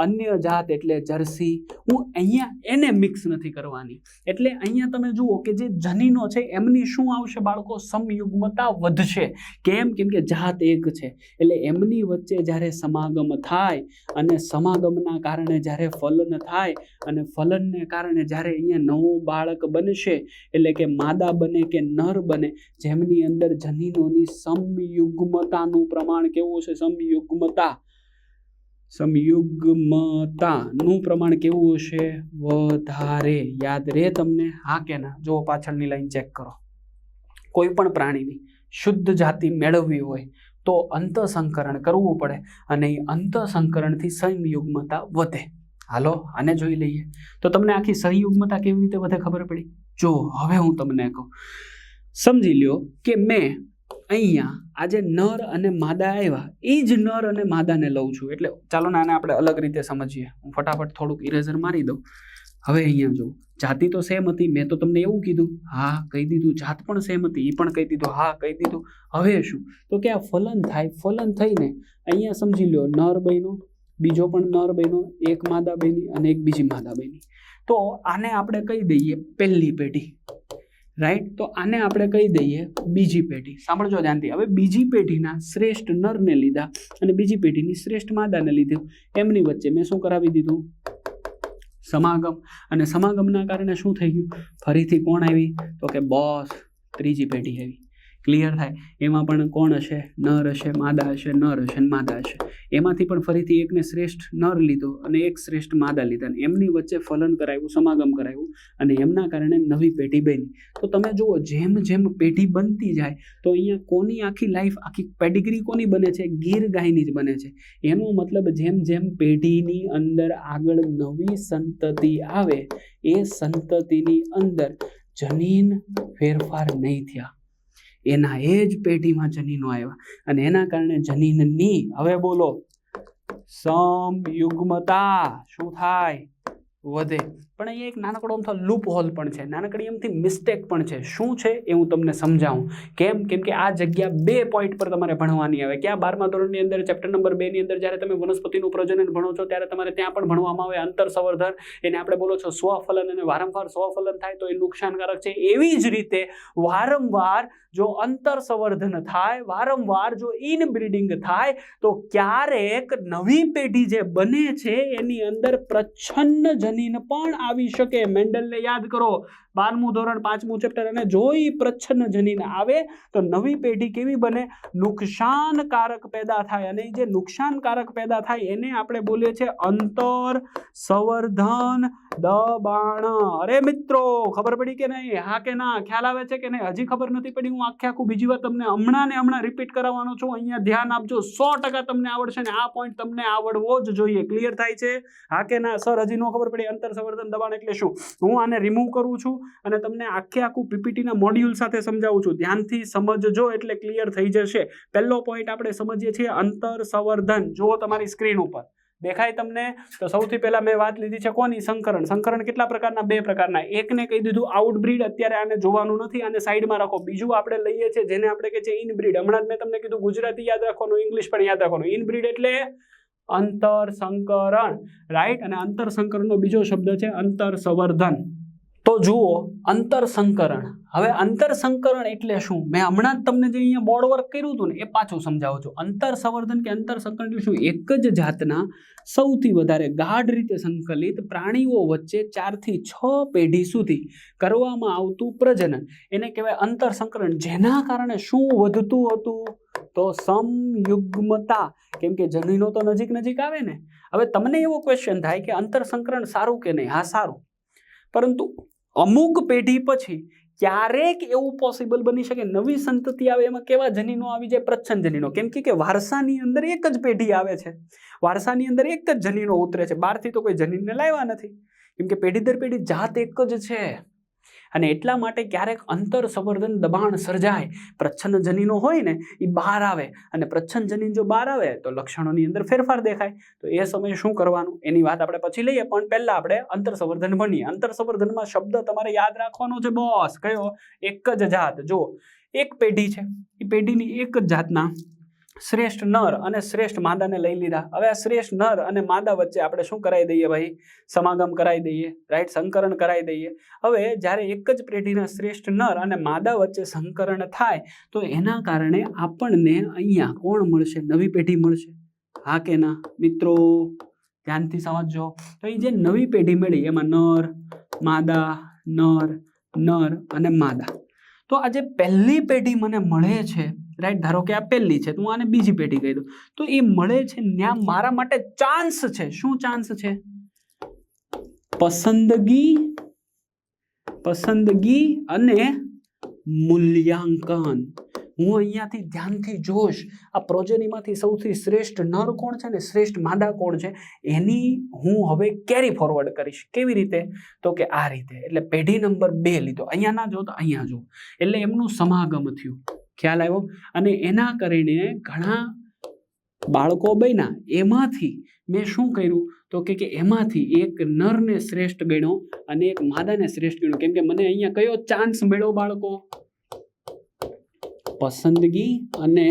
અન્ય જાત એટલે જર્સી. હું અહીંયા એને મિક્સ નથી કરવાની. એટલે અહીંયા તમે જુઓ કે જે જનીનો છે એમની શું આવશે બાળકો? સમયુગ્મતા વધશે. કેમ? કેમ કે જાત એક છે એટલે એમની વચ્ચે જ્યારે સમાગમ થાય અને સમાગમના કારણે જ્યારે ફલન થાય અને ફલનને કારણે જ્યારે અહીંયા નવું બાળક બનશે એટલે કે માદા બને કે નર બને, જેમની અંદર જનીનોની સમયુગ્મતાનું પ્રમાણ કેવું છે? સમયુગ્મતાનું પ્રમાણ કેવું હશે? વધારે. યાદ રહે તમને? હા કે ના? જો પાછળની લાઈન ચેક કરો. કોઈ પણ પ્રાણીની શુદ્ધ જાતિ મેળવવી હોય તો અંતઃસંકરણ કરવું પડે અને એ અંતઃસંકરણથી સંયુગ્મતા વધે. હાલો આને જોઈ લઈએ તો તમને આખી સંયુગ્મતા કેવી રીતે વધે ખબર પડી? જો હવે હું તમને કહું, સમજી લ્યો કે મેં અહીંયા આજે નર અને માદા આવ્યા, એ જ નર અને માદાને લઉં છું. એટલે ચાલો ને આને આપણે અલગ રીતે સમજીએ. હું ફટાફટ થોડુંક ઇરેઝર મારી દઉં. હવે અહીંયા જો જાતિ તો સેમ હતી, મેં તો તમને એવું કીધું, હા કહી દીધું. જાત પણ સેમ હતી, એ પણ કહી દીધું, હા કહી દીધું. હવે શું? તો કે આ ફલન થાય, ફલન થઈને અહીંયા સમજી લો નર બન્યો, બીજો પણ નર બન્યો, એક માદા બની અને એક બીજી માદા બની. તો આને આપણે કહી દઈએ પહેલી પેઢી, રાઈટ? તો આને આપણે કહી દઈએ બીજી પેઢી. સાંભળજો ધ્યાનથી. હવે બીજી પેઢીના શ્રેષ્ઠ નરને લીધા અને બીજી પેઢીની શ્રેષ્ઠ માદાને લીધું. એમની વચ્ચે મેં શું કરાવી દીધું? સમાગમ. અને સમાગમના કારણે શું થઈ ગયું? ફરીથી કોણ આવી? તો કે બોસ ત્રીજી પેઢી આવી. ક્લિયર થાય? એમાં પણ કોણ હશે? નર હશે, માદા હશે, નર હશે, માદા હશે. એમાંથી પણ ફરીથી એકને શ્રેષ્ઠ નર લીધો અને એક શ્રેષ્ઠ માદા લીધા અને એમની વચ્ચે ફલન કરાવ્યું, સમાગમ કરાવ્યું અને એમના કારણે નવી પેઢી બની. તો તમે જુઓ જેમ જેમ પેઢી બનતી જાય તો અહીંયા કોની આખી લાઈફ, આખી પેડિગ્રી કોની બને છે? ગીર ગાયની જ બને છે. એનો મતલબ જેમ જેમ પેઢીની અંદર આગળ નવી સંતતિ આવે એ સંતતિની અંદર જનીન ફેરફાર નહીં થયા, એના એ જ પેઢીમાં જનીનો આવ્યા અને એના કારણે જનીનની, હવે બોલો, સમયુગ્મતા શું થાય? વધે. પણ અહીંયા એક નાનકડો અમથો લૂપ હોલ પણ છે, નાનકડી એમથી મિસ્ટેક પણ છે. શું છે એ હું તમને સમજાવું. કેમ કે આ જગ્યા 2 પોઈન્ટ પર તમારે ભણવાની આવે. ક્યાં 12મા ધોરણની અંદર ચેપ્ટર નંબર 2 ની અંદર જ્યારે તમે વનસ્પતિનું પ્રજનન ભણો છો ત્યારે તમારે ત્યાં પણ ભણવામાં આવે અંતર સંવર્ધન. એને આપણે બોલો છો સ્વફલન, અને વારંવાર સ્વફલન થાય તો એ નુકસાનકારક છે. એવી જ રીતે વારંવાર જો અંતર સંવર્ધન થાય, વારંવાર જો ઇનબ્રીડિંગ થાય તો ક્યારેક નવી પેઢી જે બને છે એની અંદર પ્રચ્છન્ન જનીન પણ આવી શકે. મેન્ડલને યાદ કરો, 12મું ધોરણ 5મું ચેપ્ટર. અને જો એ પ્રચ્છન્ન જનીન આવે તો નવી પેઢી કેવી બને? નુકસાનકારક પેદા થાય. અને જે નુકસાનકારક પેદા થાય એને આપણે બોલીએ છીએ અંતર સંવર્ધન દબાણ. અરે મિત્રો, ખબર પડી કે નહીં? હા કે ના? ખ્યાલ આવે છે કે નહીં? હજી ખબર નથી પડી? હું આખું બીજી વાર તમને હમણાં રિપીટ કરાવવાનો છું. અહીંયા ધ્યાન આપજો, 100% તમને આવડશે ને આ પોઈન્ટ તમને આવડવો જ જોઈએ. ક્લિયર થાય છે? હા કે ના? સર હજી ન ખબર પડી અંતર સંવર્ધન દબાણ એટલે શું? હું આને રિમૂવ કરું છું અને તમને આખું પીપીટીના મોડ્યુલ સાથે સમજાવું છું. ધ્યાનથી સમજજો એટલે ક્લિયર થઈ જશે. પહેલો પોઈન્ટ આપણે સમજીએ છીએ અંતર સંવર્ધન. જુઓ તમારી સ્ક્રીન ઉપર દેખાય તમને? તો સૌથી પહેલા મેં વાત લીધી છે કોની? સંકરણ. સંકરણ કેટલા પ્રકારના? 2 પ્રકારના. એકને કહી દીધું આઉટબ્રીડ, અત્યારે આને જોવાનું નથી, આને સાઈડમાં રાખો. બીજું આપણે લઈએ છીએ જેને આપણે કહે છે ઇનબ્રીડ. હમણાં જ મેં તમને કીધું ગુજરાતી યાદ રાખવાનું, ઇંગ્લિશ પણ યાદ રાખવાનું. ઇનબ્રીડ એટલે અંતર સંકરણ, રાઈટ? અને અંતર સંકરણનો બીજો શબ્દ છે અંતર સંવર્ધન. તો જુઓ, અંતર સંકરણ. હવે અંતર સંકરણ એટલે શું? મેં હમણાં જ તમને જે અહીંયા બોર્ડ વર્ક કર્યું હતું ને એ પાછું સમજાવું છું. અંતર સંવર્ધન કે અંતર સંકરણ એટલે શું? એક જ જાતના સૌથી વધારે ગાઢ રીતે સંકલિત પ્રાણીઓ વચ્ચે 4 થી 6 પેઢી સુધી કરવામાં આવતું પ્રજનન, એને કહેવાય અંતર સંકરણ. જેના કારણે શું વધતું હતું? તો સમયુગ્મતા. કેમ કે જનીનો તો નજીક આવે ને. હવે તમને એવો ક્વેશ્ચન થાય કે અંતર સંકરણ સારું કે નહીં? હા, સારું. પરંતુ અમુક પેઢી પછી ક્યારેક એવું પોસિબલ બની શકે નવી સંતતિ આવે, એમાં કેવા જનીનો આવી જાય? પ્રચ્છન્ન જનીનો. કેમ કે વારસાની અંદર એક જ પેઢી આવે છે, વારસાની અંદર એક જ જનીનો ઉતરે છે, બહારથી તો કોઈ જનીનને લાવ્યા નથી. કેમ કે પેઢી દર પેઢી જાત એક જ છે. અને એટલા માટે ક્યારેક અંતર સંવર્ધન દબાણ સર્જાય. પ્રચ્છન્ન જનીનો હોય ને એ બહાર આવે, અને પ્રચ્છન્ન જનીન જો બહાર આવે તો લક્ષણોની અંદર ફેરફાર દેખાય. તો એ સમયે શું કરવાનું એની વાત આપણે પછી લઈએ, પણ પહેલા આપણે અંતર સંવર્ધન ભણીએ. અંતર સંવર્ધનમાં શબ્દ તમારે યાદ રાખવાનો છે બોસ. કયો? એક જ જાત. જો એક પેઢી છે, એ પેઢીની એક જ જાતના શ્રેષ્ઠ નર અને શ્રેષ્ઠ માદાને લઈ લીધા. હવે આ શ્રેષ્ઠ નર અને માદા વચ્ચે આપણે શું કરાવી દઈએ ભાઈ? સમાગમ કરાવી દઈએ, રાઈટ? સંકરણ કરાવી દઈએ. હવે જ્યારે એક જ પેઢીના શ્રેષ્ઠ નર અને માદા વચ્ચે સંકરણ થાય તો એના કારણે આપણને અહીંયા કોણ મળશે? નવી પેઢી મળશે. હા કે ના મિત્રો? ધ્યાનથી સમજજો. તો એ જે નવી પેઢી મળી એમાં નર, માદા, નર અને માદા. તો આ જે પહેલી પેઢી મને મળે છે, રાઈટ? ધારો કે આ પહેલી છે તો હું આને બીજી પેઢી કહી દઉં. તો એ મળે છે ત્યાં મારા માટે ચાન્સ છે. શું ચાન્સ છે? પસંદગી અને મૂલ્યાંકન. હું અહીંયાથી ધ્યાનથી જોશ આ પ્રોજનીમાંથી સૌથી શ્રેષ્ઠ નર કોણ છે ને શ્રેષ્ઠ માદા કોણ છે એની હું હવે કેરી ફોરવર્ડ કરીશ. કેવી રીતે? તો કે આ રીતે. એટલે પેઢી નંબર 2 લીધો, અહીંયા ના જો તો અહીંયા જો, એટલે એમનું સમાગમ થયું. ખ્યાલ આવ્યો? અને એના કરીને ઘણા બાળકો બન્યા. એમાંથી મેં શું કર્યું? તો કે એમાંથી એક નરને શ્રેષ્ઠ ગણ્યો અને એક માદાને શ્રેષ્ઠ ગણ્યો. કેમ કે મને અહીંયા કયો ચાન્સ મળ્યો બાળકો? પસંદગી અને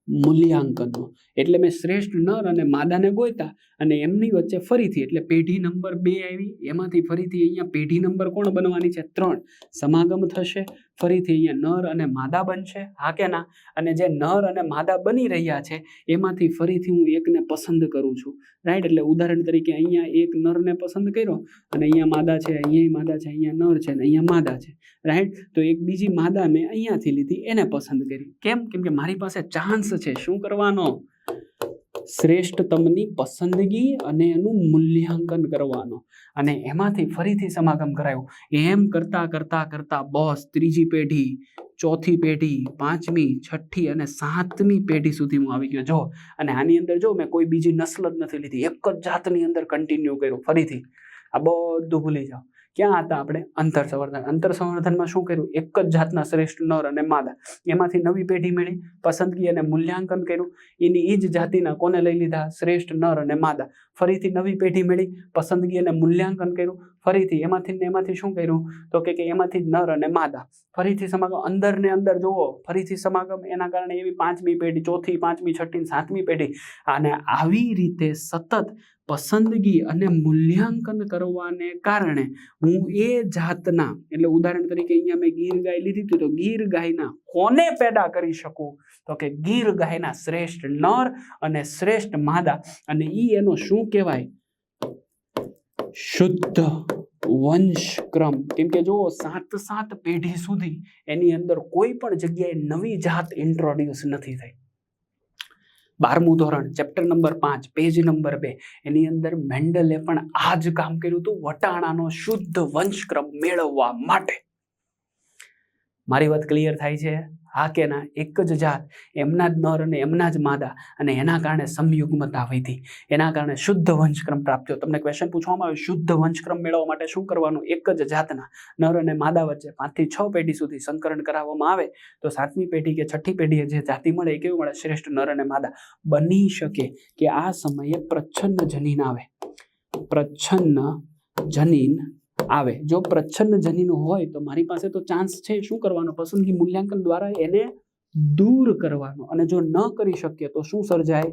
મૂલ્યાંકનનો. એટલે મેં શ્રેષ્ઠ નર અને માદાને ગોત્યા અને એમની વચ્ચે ફરીથી, એટલે પેઢી નંબર 2 આવી, એમાંથી ફરીથી અહીંયા પેઢી નંબર કોણ બનવાની છે? 3. સમાગમ થશે, ફરીથી અહીંયા નર અને માદા બનશે. હા કે ના? અને જે નર અને માદા બની રહ્યા છે એમાંથી ફરીથી હું એકને પસંદ કરું છું, રાઈટ? એટલે ઉદાહરણ તરીકે અહીંયા એક નરને પસંદ કર્યો અને અહીંયા માદા છે, અહીંયા માદા છે, અહીંયા નર છે અને અહીંયા માદા છે, રાઈટ? તો એક બીજી માદા મેં અહીંયાથી લીધી, એને પસંદ કરી. કેમ? કેમ કે મારી પાસે ચાન્સ છે. શું કરવાનો? શ્રેષ્ઠતમની પસંદગી અને એનું મૂલ્યાંકન કરવાનો. અને એમાંથી ફરીથી સમાગમ કરાયું. એમ કરતા બોસ ત્રીજી પેઢી, ચોથી પેઢી, 5મી, 6ઠી અને 7મી પેઢી સુધી હું આવી ગયો. જો, અને આની અંદર જો મેં કોઈ બીજી નસ્લ જ નથી લીધી, એક જ જાતની અંદર કન્ટિન્યુ કર્યું. ફરીથી આ બધું ભૂલી જાઓ. ક્યાં હતા આપણે? અંતર સંવર્ધન. અંતર સંવર્ધનમાં શું કર્યું? એક જ જાતના શ્રેષ્ઠ નર અને માદા, એમાંથી નવી પેઢી મળી, પસંદગી અને મૂલ્યાંકન કર્યું. એની એ જ જાતિના કોને લઈ લીધા? શ્રેષ્ઠ નર અને માદા. ફરીથી નવી પેઢી મળી, પસંદગી અને મૂલ્યાંકન કર્યું, ફરીથી એમાંથી શું કર્યું તો કે એમાંથી નર અને માદા, ફરીથી સમાગમ, અંદર ને અંદર જોવો, ફરીથી સમાગમ, એના કારણે એવી 5મી પેઢી, 4થી, 5મી, 6થી, 7મી પેઢી, અને આવી રીતે સતત પસંદગી અને મૂલ્યાંકન કરવાને કારણે હું એ જાતના, એટલે ઉદાહરણ તરીકે અહીંયા મેં ગીર ગાય લીધી હતી, તો ગીર ગાયના કોને પેદા કરી શકું તો કે ગીર ગાયના શ્રેષ્ઠ નર અને શ્રેષ્ઠ માદા, અને એનો શું કહેવાય? શુદ્ધ વંશક્રમ. કેમ કે જો 7 પેઢી સુધી એની અંદર કોઈ પણ જગ્યાએ નવી જાત ઇન્ટ્રોડ્યુસ નથી થઈ. 12મું ધોરણ, ચેપ્ટર નંબર 5, પેજ નંબર 2, એની અંદર મેન્ડલે પણ આ જ કામ કર્યું હતું, વટાણાનો શુદ્ધ વંશક્રમ મેળવવા માટે. મારી વાત ક્લિયર થાય છે? હા કે ના? એક જ જાત, એમના જ નર અને એમના જ માદા, અને એના કારણે સંયુગ્મતા વધી, એના કારણે શુદ્ધ વંશક્રમ પ્રાપ્ત થયો. તમને ક્વેશ્ચન પૂછવામાં આવે, શુદ્ધ વંશક્રમ મેળવવા માટે શું કરવાનું? એક જ જાતના નર અને માદા વચ્ચે 5 થી 6 પેઢી સુધી સંકરણ કરાવવામાં આવે તો 7મી પેઢી કે 6ઠી પેઢીએ જે જાતિ મળે એ કેવું મળે? શ્રેષ્ઠ નર અને માદા. બની શકે કે આ સમયે પ્રચ્છન્ન જનીન આવે, પ્રચ્છન્ન જનીન આવે. જો પ્રચ્છન્ન જનીન હોય તો મારી પાસે તો ચાન્સ છે શું કરવાનો? પસંદગી મૂલ્યાંકન દ્વારા એને દૂર કરવાનો. અને જો ન કરી શકીએ તો શું સર્જાય?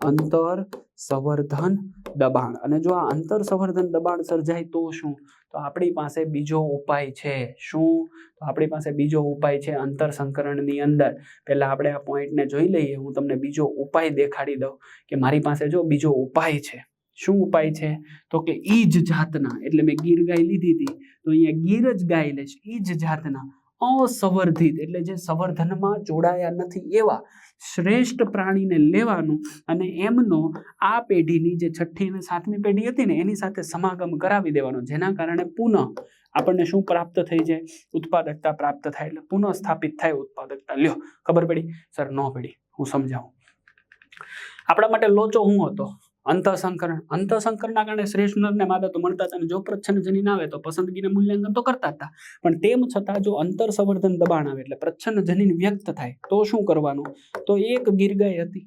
અંતર સંવર્ધન દબાણ. અને જો આ અંતર સંવર્ધન દબાણ સર્જાય તો શું? તો આપણી પાસે બીજો ઉપાય છે. શું? તો આપણી પાસે બીજો ઉપાય છે અંતર સંકરણની અંદર. પહેલા આપણે આ પોઈન્ટને જોઈ લઈએ. હું તમને બીજો ઉપાય દેખાડી દઉં કે મારી પાસે જો બીજો ઉપાય છે. શું ઉપાય છે? તો કે ઈ જ જાતના, એટલે મેં ગીર ગાય લીધી હતી તો અહીંયા ગીર જ ગાય લઈશ, ઈ જ જાતના અસંવર્ધિત, એટલે જે સંવર્ધનમાં જોડાયા નથી એવા શ્રેષ્ઠ પ્રાણીને લેવાનું અને એમનો આ પેઢીની જે 6ઠ્ઠી અને 7મી પેઢી હતી ને એની સાથે સમાગમ કરાવી દેવાનો, જેના કારણે પુનઃ આપણને શું પ્રાપ્ત થઈ જાય? ઉત્પાદકતા પ્રાપ્ત થાય, એટલે પુનઃ સ્થાપિત થાય ઉત્પાદકતા. લ્યો, ખબર પડી? સર ન પડી, હું સમજાવું. આપણા માટે લોચો શું હતો? અંતઃસંકરણ. અંતઃસંકરણના કારણે શ્રેષ્ઠ નર ને માદા તો મળતા હતા, અને જો પ્રચ્છન્ન જનીન આવે તો પસંદગીને મૂલ્યાંકન તો કરતા હતા, પણ તેમ છતાં જો અંતર સંવર્ધન દબાણ આવે એટલે પ્રચ્છન્ન જનીન વ્યક્ત થાય તો શું કરવાનું? તો એક ગીર ગાય હતી,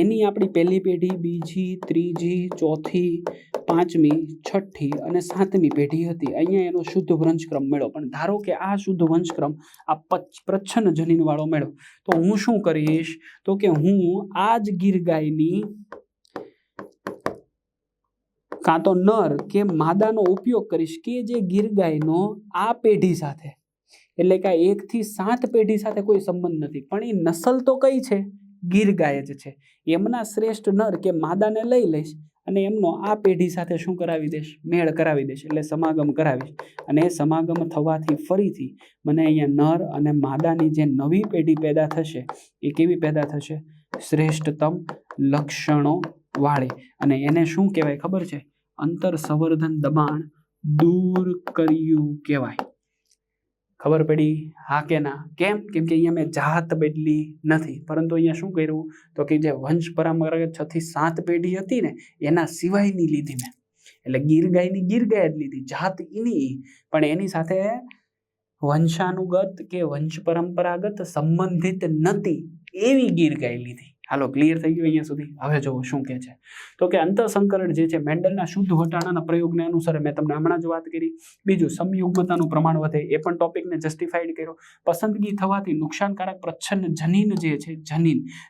એની આપણી પહેલી પેઢી, બીજી, ત્રીજી, ચોથી, 5મી, 6ઠ્ઠી અને 7મી પેઢી હતી. અહીંયા એનો શુદ્ધ વંશક્રમ મેળો. પણ ધારો કે આ શુદ્ધ વંશક્રમ આ પ્રચ્છન્ન જનીન વાળો મેળો, તો હું શું કરીશ? તો કે હું આ જ ગીર ગાયની કાં તો નર કે માદાનો ઉપયોગ કરીશ કે જે ગીર ગાયનો આ પેઢી સાથે, એટલે કે 1 થી 7 પેઢી સાથે કોઈ સંબંધ નથી, પણ એ નસલ તો કઈ છે? ગીર ગાય જ છે. એમના શ્રેષ્ઠ નર કે માદાને લઈ લઈશ અને એમનો આ પેઢી સાથે શું કરાવી દઈશ? મેળ કરાવી દઈશ, એટલે સમાગમ કરાવીશ. અને એ સમાગમ થવાથી ફરીથી મને અહીંયા નર અને માદાની જે નવી પેઢી પેદા થશે એ કેવી પેદા થશે? શ્રેષ્ઠતમ લક્ષણો વાળી. અને એને શું કહેવાય ખબર છે? અંતર સંવર્ધન દબાણ દૂર કર્યું કહેવાય. ખબર પડી? હા કે ના? કેમ? કેમ કે અહીંયા મેં જાત બદલી નથી, પરંતુ અહીંયા શું કર્યું? તો કે જે વંશ પરંપરાગત 6 થી 7 પેઢી હતી ને એના સિવાયની લીધી મેં. એટલે ગીર ગાયની ગીર ગાય જ લીધી, જાત એની, પણ એની સાથે વંશાનુગત કે વંશ પરંપરાગત સંબંધિત નથી એવી ગીર ગાય લીધી. હાલો, ક્લિયર થઈ ગયું અહીંયા સુધી? હવે જોવો શું કહે છે. તો કે અંતઃસંકરણ જે છે મેન્ડલના શુદ્ધ વટાણાના પ્રયોગને અનુસાર મેં તમને હમણાં જ વાત કરી. બીજું, સમયુગ્મતાનું પ્રમાણ વધે, એ પણ ટોપિકને જસ્ટિફાઈડ કર્યો. પસંદગી થવાથી નુકસાનકારક પ્રચ્છન્ન જનીન જે છે,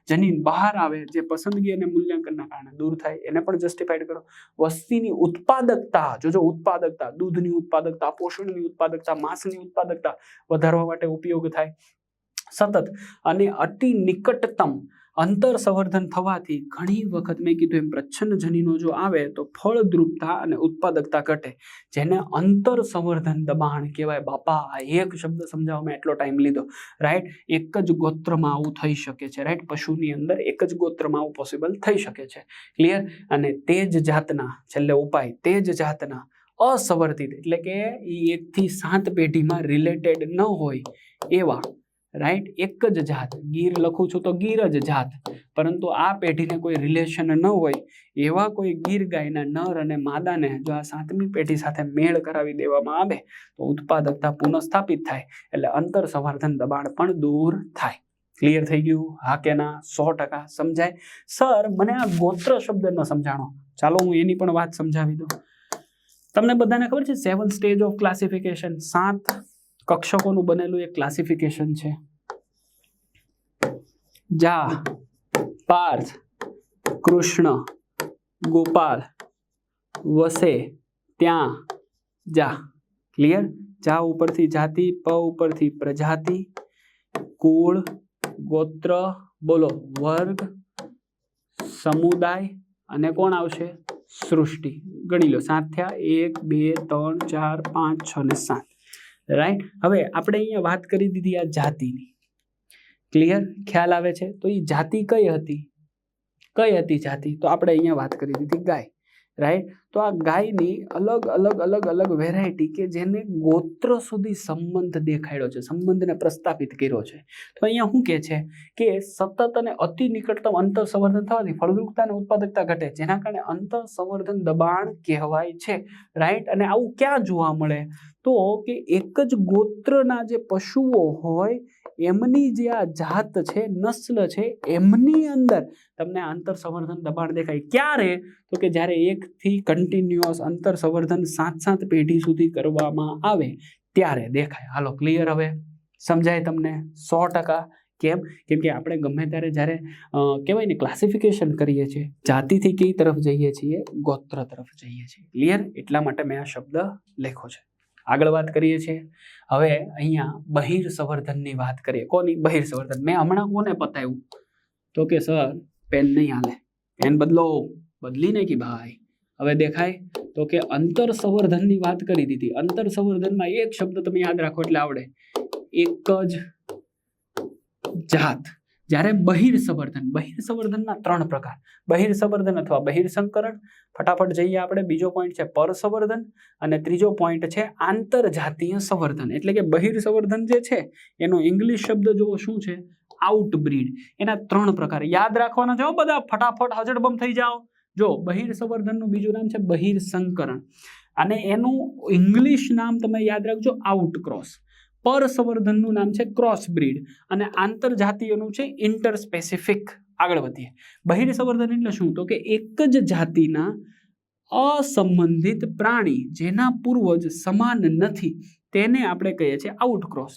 જનીન બહાર આવે જે પસંદગી અને મૂલ્યાંકનના કારણે દૂર થાય, એને પણ જસ્ટિફાઈડ કરો. વસ્તીની ઉત્પાદકતા, જોજો ઉત્પાદકતા, દૂધની ઉત્પાદકતા, પોષણની ઉત્પાદકતા, માંસની ઉત્પાદકતા વધારવા માટે ઉપયોગ થાય. સતત અને અતિ નિકટતમ અંતર સંવર્ધન થવાથી ઘણી વખત મેં કીધું એમ પ્રચ્છન્ન જનીનો જો આવે તો ફળદ્રુપતા અને ઉત્પાદકતા ઘટે, જેને અંતર સંવર્ધન દબાણ કહેવાય. બાપા, આ એક શબ્દ સમજાવવામાં એટલો ટાઈમ લીધો, રાઈટ? એક જ ગોત્રમાં આવું થઈ શકે છે, રાઈટ? પશુની અંદર એક જ ગોત્રમાં આવું પોસિબલ થઈ શકે છે. ક્લિયર? અને તે જ જાતના, છેલ્લે ઉપાય, તે જ જાતના અસંવર્ધિત, એટલે કે એ 1 થી 7 પેઢીમાં રિલેટેડ ન હોય એવા, રાઈટ? એક જ જાત, ગીર લખું છું તો ગીર જ જાત, પરંતુ આ પેઢીને કોઈ રિલેશન ન હોય એવા કોઈ ગીર ગાયના નર અને માદાને જો આ 7મી પેઢી સાથે મેળ કરાવી દેવામાં આવે તો ઉત્પાદકતા પુનઃસ્થાપિત થાય, એટલે અંતર સંવર્ધન દબાણ પણ દૂર થાય. ક્લિયર થઈ ગયું? હા કે ના? 100% સમજાય? સર, મને આ ગોત્ર શબ્દ ન સમજાણો. ચાલો હું એની પણ વાત સમજાવી દઉં. તમને બધાને ખબર છે 7 સ્ટેજ ઓફ ક્લાસિફિકેશન, 7 કક્ષકોનું બનેલું એક ક્લાસિફિકેશન છે. જા, પાર્થ, કૃષ્ણ, ગોપાલ, વસે, ત્યાં, જા. ક્લિયર? જા ઉપરથી જાતિ, પ ઉપરથી પ્રજાતિ, કુળ, ગોત્ર, બોલો વર્ગ, સમુદાય અને કોણ આવશે? સૃષ્ટિ. ગણી લો 7 થયા. 1 2 3 4 5 6 ને 7. રાઈટ? હવે આપણે અહીંયા વાત કરી દીધી આ જાતિની. ક્લિયર? ખ્યાલ આવે છે? તો એ જાતિ કઈ હતી? કઈ હતી જાતિ? તો આપણે અહીંયા વાત કરી દીધી ગાય. રાઈટ? તો આ ગાયની અલગ અલગ અલગ અલગ વેરાયટી કે જેને ગોત્ર સુધી સંબંધ દેખાડ્યો છે, સંબંધને પ્રસ્થાપિત કર્યો છે. તો અહીંયા શું કહે છે કે સતત અને અતિ નિકટતમ અંતર સંવર્ધન થવાથી ફળદ્રુપતા અને ઉત્પાદકતા ઘટે, જેના કારણે અંતર સંવર્ધન દબાણ કહેવાય છે. રાઈટ? અને આવું ક્યાં જોવા મળે? તો કે એક જ ગોત્રના જે પશુઓ હોય એમની જે આ જાત છે, નસ્લ છે, એમની અંદર તમને આંતર સંવર્ધન દબાણ દેખાય. ક્યારે? તો કે જ્યારે એકથી કન્ટિન્યુઅસ અંતર સંવર્ધન 7 પેઢી સુધી કરવામાં આવે ત્યારે દેખાય. હાલો, ક્લિયર? હવે સમજાય તમને 100%? કેમ? કેમ કે આપણે ગમે ત્યારે જ્યારે કહેવાય ને ક્લાસિફિકેશન કરીએ છીએ, જાતિથી કઈ તરફ જઈએ છીએ? ગોત્ર તરફ જઈએ છીએ. ક્લિયર? એટલા માટે મેં આ શબ્દ લખ્યો છે. આગળ વાત કરીએ છીએ. હવે અહીંયા બહિર સંવર્ધનની વાત કરીએ. કોની? બહિર સંવર્ધન. મેં હમણાં કોને બતાવ્યું? તો કે સર પેન નહીં હાલે, પેન બદલો. બદલી ને કે ભાઈ હવે દેખાય? તો કે અંતર સંવર્ધનની વાત કરી દીધી. અંતર સંવર્ધનમાં એક શબ્દ તમે યાદ રાખો એટલે આવડે, એક જ જાત. જ્યારે બહિર સંવર્ધનના 3 પ્રકાર: બહિર સંવર્ધન અથવા બહિર સંકરણ. ફટાફટ જઈએ આપણે. બીજો પોઈન્ટ છે પર સંવર્ધન અને ત્રીજો પોઈન્ટ છે આંતરજાતીય સંવર્ધન. એટલે કે બહિર સંવર્ધન જે છે એનો ઇંગ્લિશ શબ્દ જો શું છે? આઉટબ્રીડ. એના 3 પ્રકાર યાદ રાખવાના છે બધા. ફટાફટ હજડબમ થઈ જાઓ. જો બહિર સંવર્ધનનું બીજું નામ છે બહિર સંકરણ અને એનું ઇંગ્લિશ નામ તમે યાદ રાખજો, આઉટક્રોસ. પર સંવર્ધનનું નામ છે ક્રોસ બ્રીડ અને આંતરજાતીયનું છે ઇન્ટરસ્પેસિફિક. આગળ વધીએ. બહિર સંવર્ધન એટલે શું? તો કે એક જ જાતિના અસંબંધિત પ્રાણી જેના પૂર્વજ સમાન નથી તેને આપણે કહીએ છીએ આઉટક્રોસ.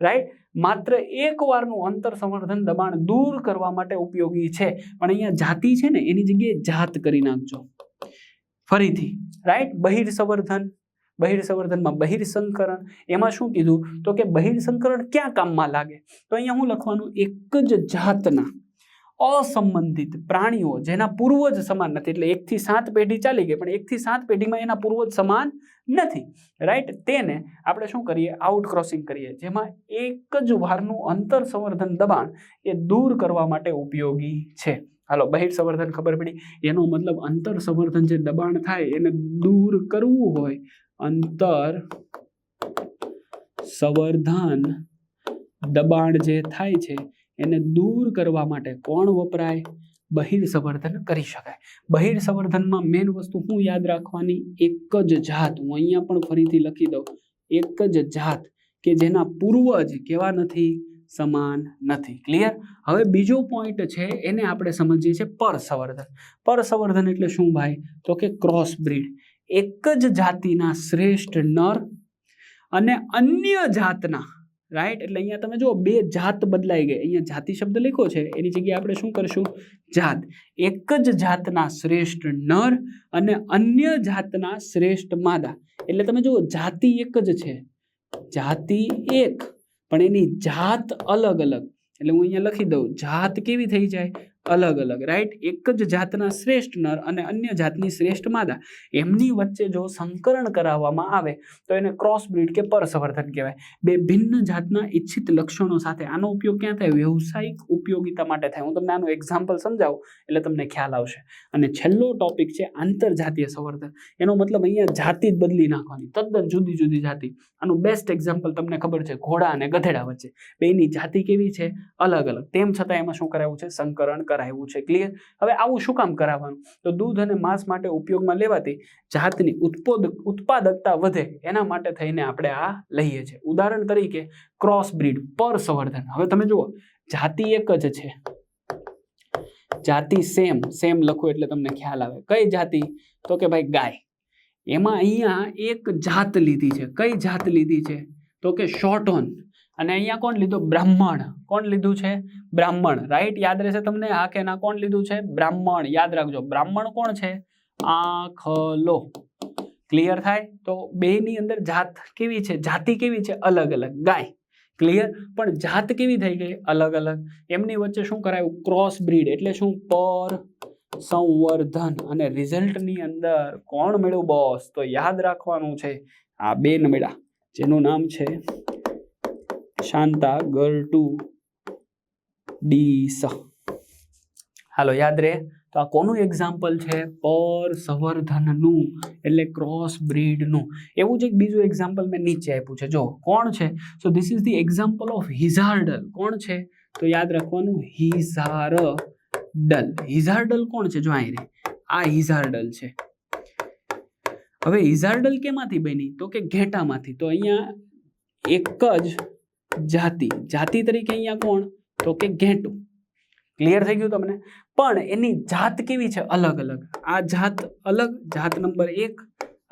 રાઈટ? માત્ર એક વારનું અંતર સંવર્ધન દબાણ દૂર કરવા માટે ઉપયોગી છે. પણ અહીંયા જાતિ છે ને એની જગ્યાએ જાત કરી નાખજો ફરીથી. રાઈટ? બહિર સંવર્ધન, બહિર સંવર્ધનમાં બહિર સંકરણ. એમાં શું કીધું? તો કે બહિર સંકરણ ક્યાં કામમાં લાગે? તો અહીંયા શું લખવાનું? એક જ જાતના અસંબંધિત પ્રાણીઓ જેના પૂર્વજ સમાન નથી. એટલે 1 થી 7 પેઢી ચાલી ગઈ પણ 1 થી 7 પેઢીમાં એના પૂર્વજ સમાન નથી. રાઈટ? તેને આપણે શું કરીએ? આઉટક્રોસિંગ કરીએ, જેમાં એક જ વારનું અંતર સંવર્ધન દબાણ એ દૂર કરવા માટે ઉપયોગી છે. હાલો, બહિર સંવર્ધન ખબર પડી. એનો મતલબ અંતર સંવર્ધન જે દબાણ થાય એને દૂર કરવું હોય, અંતર સંવર્ધન દબાણ જે થાય છે એને દૂર કરવા માટે કોણ વપરાય? બહિર સંવર્ધન કરી શકાય. બહિર સંવર્ધનમાં મેઇન વસ્તુ શું યાદ રાખવાની? એક જ જાત. હું અહીંયા પણ ફરીથી લખી દઉં, એક જ જાત કે જેના પૂર્વજ કેવા નથી? સમાન નથી. ક્લિયર? હવે બીજો પોઈન્ટ છે એને આપણે સમજીએ છીએ પર સંવર્ધન. પર સંવર્ધન એટલે શું ભાઈ? તો કે ક્રોસ બ્રીડ. એક જ જાતિના શ્રેષ્ઠ નર અને અન્ય જાતના, રાઈટ? એટલે અહીંયા તમે જુઓ 2 જાત બદલાઈ ગઈ. અહીંયા જાતિ શબ્દ લખ્યો છે એની જગ્યાએ આપણે શું કરશું? જાત. એક જ જાતના શ્રેષ્ઠ નર અને અન્ય જાતના શ્રેષ્ઠ માદા. એટલે તમે જુઓ જાતિ એક જ છે, જાતિ એક પણ એની જાત અલગ અલગ. એટલે હું અહીંયા લખી દઉં, જાત કેવી થઈ જાય? અલગ અલગ. રાઈટ? એક જ જાતના શ્રેષ્ઠ નર અને અન્ય જાતની શ્રેષ્ઠ માદા, એમની વચ્ચે જો સંકરણ કરાવવામાં આવે તો એને ક્રોસ બ્રીડ કે પર સંવર્ધન કહેવાય. 2 ભિન્ન જાતના ઈચ્છિત લક્ષણો સાથે. આનો ઉપયોગ ક્યાં થાય? વ્યવસાયિક ઉપયોગિતા માટે થાય. હું તમને આનું એક્ઝામ્પલ સમજાવું એટલે તમને ખ્યાલ આવશે. અને છેલ્લો ટોપિક છે આંતરજાતીય સંવર્ધન. એનો મતલબ અહીંયા જાતિ જ બદલી નાખવાની, તદ્દન જુદી જુદી જાતિ. આનું બેસ્ટ એક્ઝામ્પલ તમને ખબર છે, ઘોડા અને ગધેડા વચ્ચે. બેની જાતિ કેવી છે? અલગ અલગ. તેમ છતાં એમાં શું કરાવ્યું છે? સંકરણ કરાવ્યું છે. ક્લિયર? હવે આવું શું કામ કરાવવાનું? તો દૂધ અને માંસ માટે ઉપયોગમાં લેવાતી જાતની ઉત્પાદકતા વધે એના માટે થઈને આપણે આ લઈએ છીએ. ઉદાહરણ તરીકે ક્રોસ બ્રીડ, પર સંવર્ધન. હવે તમે જુઓ જાતિ એક જ છે, જાતિ સેમ લખો એટલે તમને ખ્યાલ આવે. કઈ જાતિ? તો કે ભાઈ ગાય. એમાં અહીંયા એક જાત લીધી છે. કઈ જાત લીધી છે? તો કે શોર્ટહોર્ન. અને અહીંયા કોણ લીધું? બ્રાહ્મણ. કોણ લીધું છે? બ્રાહ્મણ. રાઈટ, યાદ રહેશે તમને. હા કે ના? કોણ લીધું છે? બ્રાહ્મણ. યાદ રાખજો. બ્રાહ્મણ કોણ છે? આખલો. ક્લિયર થાય? તો બેની અંદર જાત કેવી છે? જાતિ કેવી છે? અલગ અલગ. ગાય. ક્લિયર? પણ જાત કેવી થઈ ગઈ? અલગ અલગ. એમની વચ્ચે શું કરાયું? Cross breed. એટલે શું? પર સંવર્ધન. અને રિઝલ્ટની અંદર કોણ મળ્યું બોસ? તો યાદ રાખવાનું છે આ બેન મળ્યા, જેનું નામ છે શાંતા ગરટુ ડીસ. હાલો યાદ રહે. તો આ કોનું એક્ઝામ્પલ છે? પર સંવર્ધનનું, એટલે ક્રોસ બ્રીડનું. એવું જ એક બીજું એક્ઝામ્પલ મેં નીચે આપ્યું છે. જો કોણ છે? So this is the example of hazardal. કોણ છે? તો યાદ રાખવાનું હિઝાર્ડલ. હિઝાર્ડલ કોણ છે? જો અહીં રે, આ હિઝાર્ડલ છે. હવે હિઝાર્ડલ કેમાંથી બની? તો કે ઘેટામાંથી. તો અહીંયા એક જ જાતિ તરીકે અહીંયા કોણ? તો કે ઘેટું. ક્લિયર થઈ ગયું તમને? પણ એની જાત કેવી છે? અલગ અલગ. આ જાત અલગ, જાત નંબર 1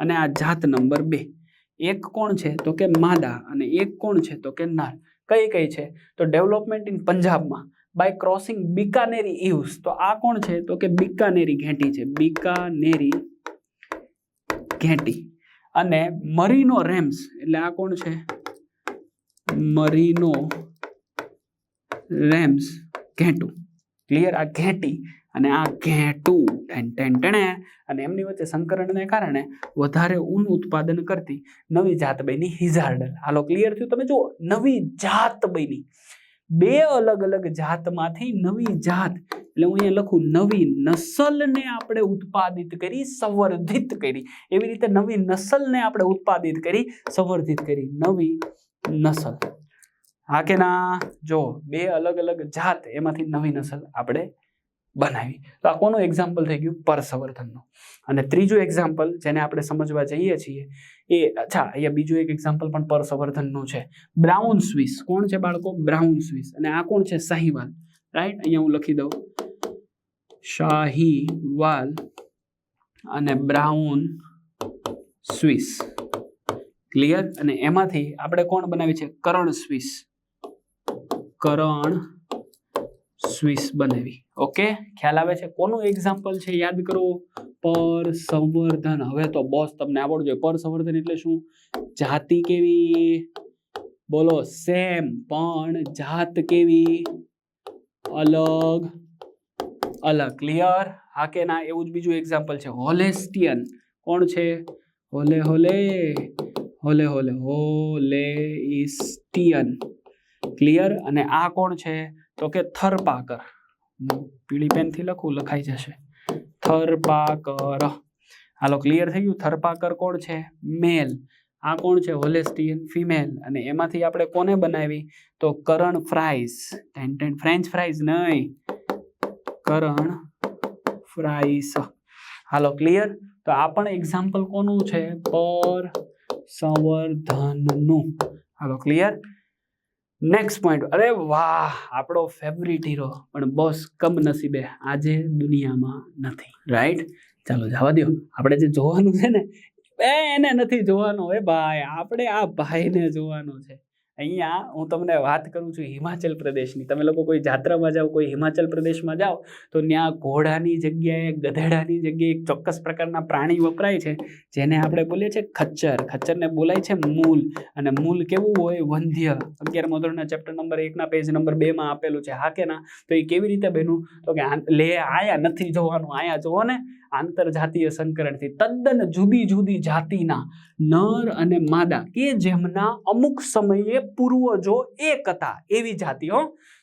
અને આ જાત નંબર 2. એક કોણ છે? તો કે માદા, અને એક કોણ છે? તો કે નર. કઈ છે? તો ડેવલપમેન્ટ ઇન પંજાબમાં બાય ક્રોસિંગ બીકાનેરી ઇવ્સ. તો આ કોણ છે? તો કે બીકાનેરી ઘેટી છે. બીકાનેરી ઘેટી. અને મરીનો રેમ્સ, એટલે આ કોણ છે? મરીનો રેમ્સ ઘેટું. ક્લિયર? આ ઘેટી અને આ ઘેટું. અને એમની વચ્ચે સંકરણને કારણે વધારે ઊન ઉત્પાદન કરતી નવી જાત બની હિઝાર્ડલ. હાલો ક્લિયર થયું? તમે જુઓ, નવી જાત બની. બે અલગ અલગ જાતમાંથી નવી જાત, એટલે હું અહીંયા લખું નવી નસલને આપણે ઉત્પાદિત કરી, સંવર્ધિત કરી. એવી રીતે નવી નસલને આપણે ઉત્પાદિત કરી, સંવર્ધિત કરી. નવી નસલ. હા કે ના? જો બે અલગ અલગ જાત, એમાંથી નવી નસલ આપણે બનાવી. તો આ કોનું એક્ઝામ્પલ થઈ ગયું? પરસંવર્ધનનું. અને ત્રીજું એક્ઝામ્પલ જેને આપણે સમજવા જઈએ છીએ એ, અચ્છા, અહીંયા બીજું એક એક્ઝામ્પલ પણ પરસંવર્ધનનું છે. Brown Swiss. કોણ છે બાળકો? Brown Swiss. અને આ કોણ છે? શાહીવાલ. રાઈટ, અહીંયા હું લખી દઉં શાહીવાલ અને બ્રાઉન સ્વિસ. ક્લિયર? અને એમાંથી આપણે કોણ બનાવી છે? કરણ સ્વિસ. કરણ સ્વિસ બનાવી. ઓકે, ખ્યાલ આવે છે? કોનું એક્ઝામ્પલ છે? યાદ કરો, પર સંવર્ધન. હવે તો બોસ તમને આવડવું જોઈએ. પર સંવર્ધન એટલે શું? જાતિ કેવી? બોલો, સેમ, પણ જાત કેવી? અલગ અલગ. ક્લિયર? હા કે ના? એવું જ બીજું એક્ઝામ્પલ છે હોલેસ્ટિયન. કોણ છે? હોલેસ્ટિયન. ક્લિયર? અને આ કોણ છે? તો કે થરપાકર. પીળી પેનથી લખું, લખાઈ જશે. થરપાકર. હાલો ક્લિયર થઈ ગયું? થરપાકર કોણ છે? મેલ. આ કોણ છે? હોલેસ્ટિયન, ફિમેલ. અને એમાંથી આપણે કોને બનાવી? તો કરણ ફ્રાઈસ. ફ્રેન્ચ ફ્રાઈસ નહીં, કરણ ફ્રાઈસ. હાલો ક્લિયર? તો આ પણ એક્ઝામ્પલ કોનું છે? પર સંવર્ધનનું. હાલો ક્લિયર? Next point. અરે વાહ, આપણો ફેવરિટ હીરો, પણ બોસ કમનસીબે આજે દુનિયામાં નથી. રાઈટ? ચાલો જવા દો. આપણે જે જોવાનું છે ને એને નથી જોવાનું. હે ભાઈ, આપણે આ ભાઈને જોવાનું છે. અહીંયા હું તમને વાત કરું છું હિમાચલ પ્રદેશની. તમે લોકો કોઈ જાત્રામાં જાઓ, કોઈ હિમાચલ પ્રદેશમાં જાઓ, તો ત્યાં ઘોડાની જગ્યાએ, ગધેડાની જગ્યાએ એક ચોક્કસ પ્રકારના પ્રાણી વપરાય છે, જેને આપણે બોલીએ છીએ ખચ્ચર. ખચ્ચરને બોલાય છે મૂલ. અને મૂલ કેવું હોય? વંધ્ય. 11મા ધોરણના ચેપ્ટર નંબર 1ના પેજ નંબર 2માં આપેલું છે. હા કે ના? તો એ કેવી રીતે બન્યું? તો કે આયા નથી જોવાનું, આયા જોવો ને. આંતરજાતીય સંકરણથી તદ્દન જુદી જુદી જાતિના નર અને માદા, કે જેમના અમુક સમયે પૂર્વજો એક હતા, એવી જાતિઓ.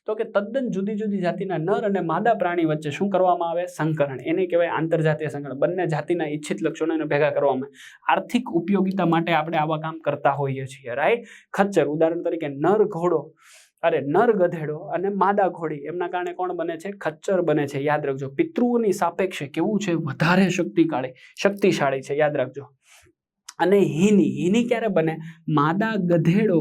તો કે તદ્દન જુદી જુદી જાતિના નર અને માદા પ્રાણી વચ્ચે શું કરવામાં આવે? સંકરણ. એને કહેવાય આંતરજાતીય સંકરણ. બંને જાતિના ઈચ્છિત લક્ષણોને ભેગા કરવામાં. આર્થિક ઉપયોગિતા માટે આપણે આવા કામ કરતા હોઈએ છીએ. રાઈટ? ખચ્ચર, ઉદાહરણ તરીકે નર ગધેડો અને માદા ઘોડી, એમના કારણે કોણ બને છે? ખચ્ચર બને છે. યાદ રાખજો. પિતૃઓની સાપેક્ષે કેવું છે? વધારે શક્તિશાળી છે. યાદ રાખજો. અને હિની ક્યારે બને? માદા ગધેડો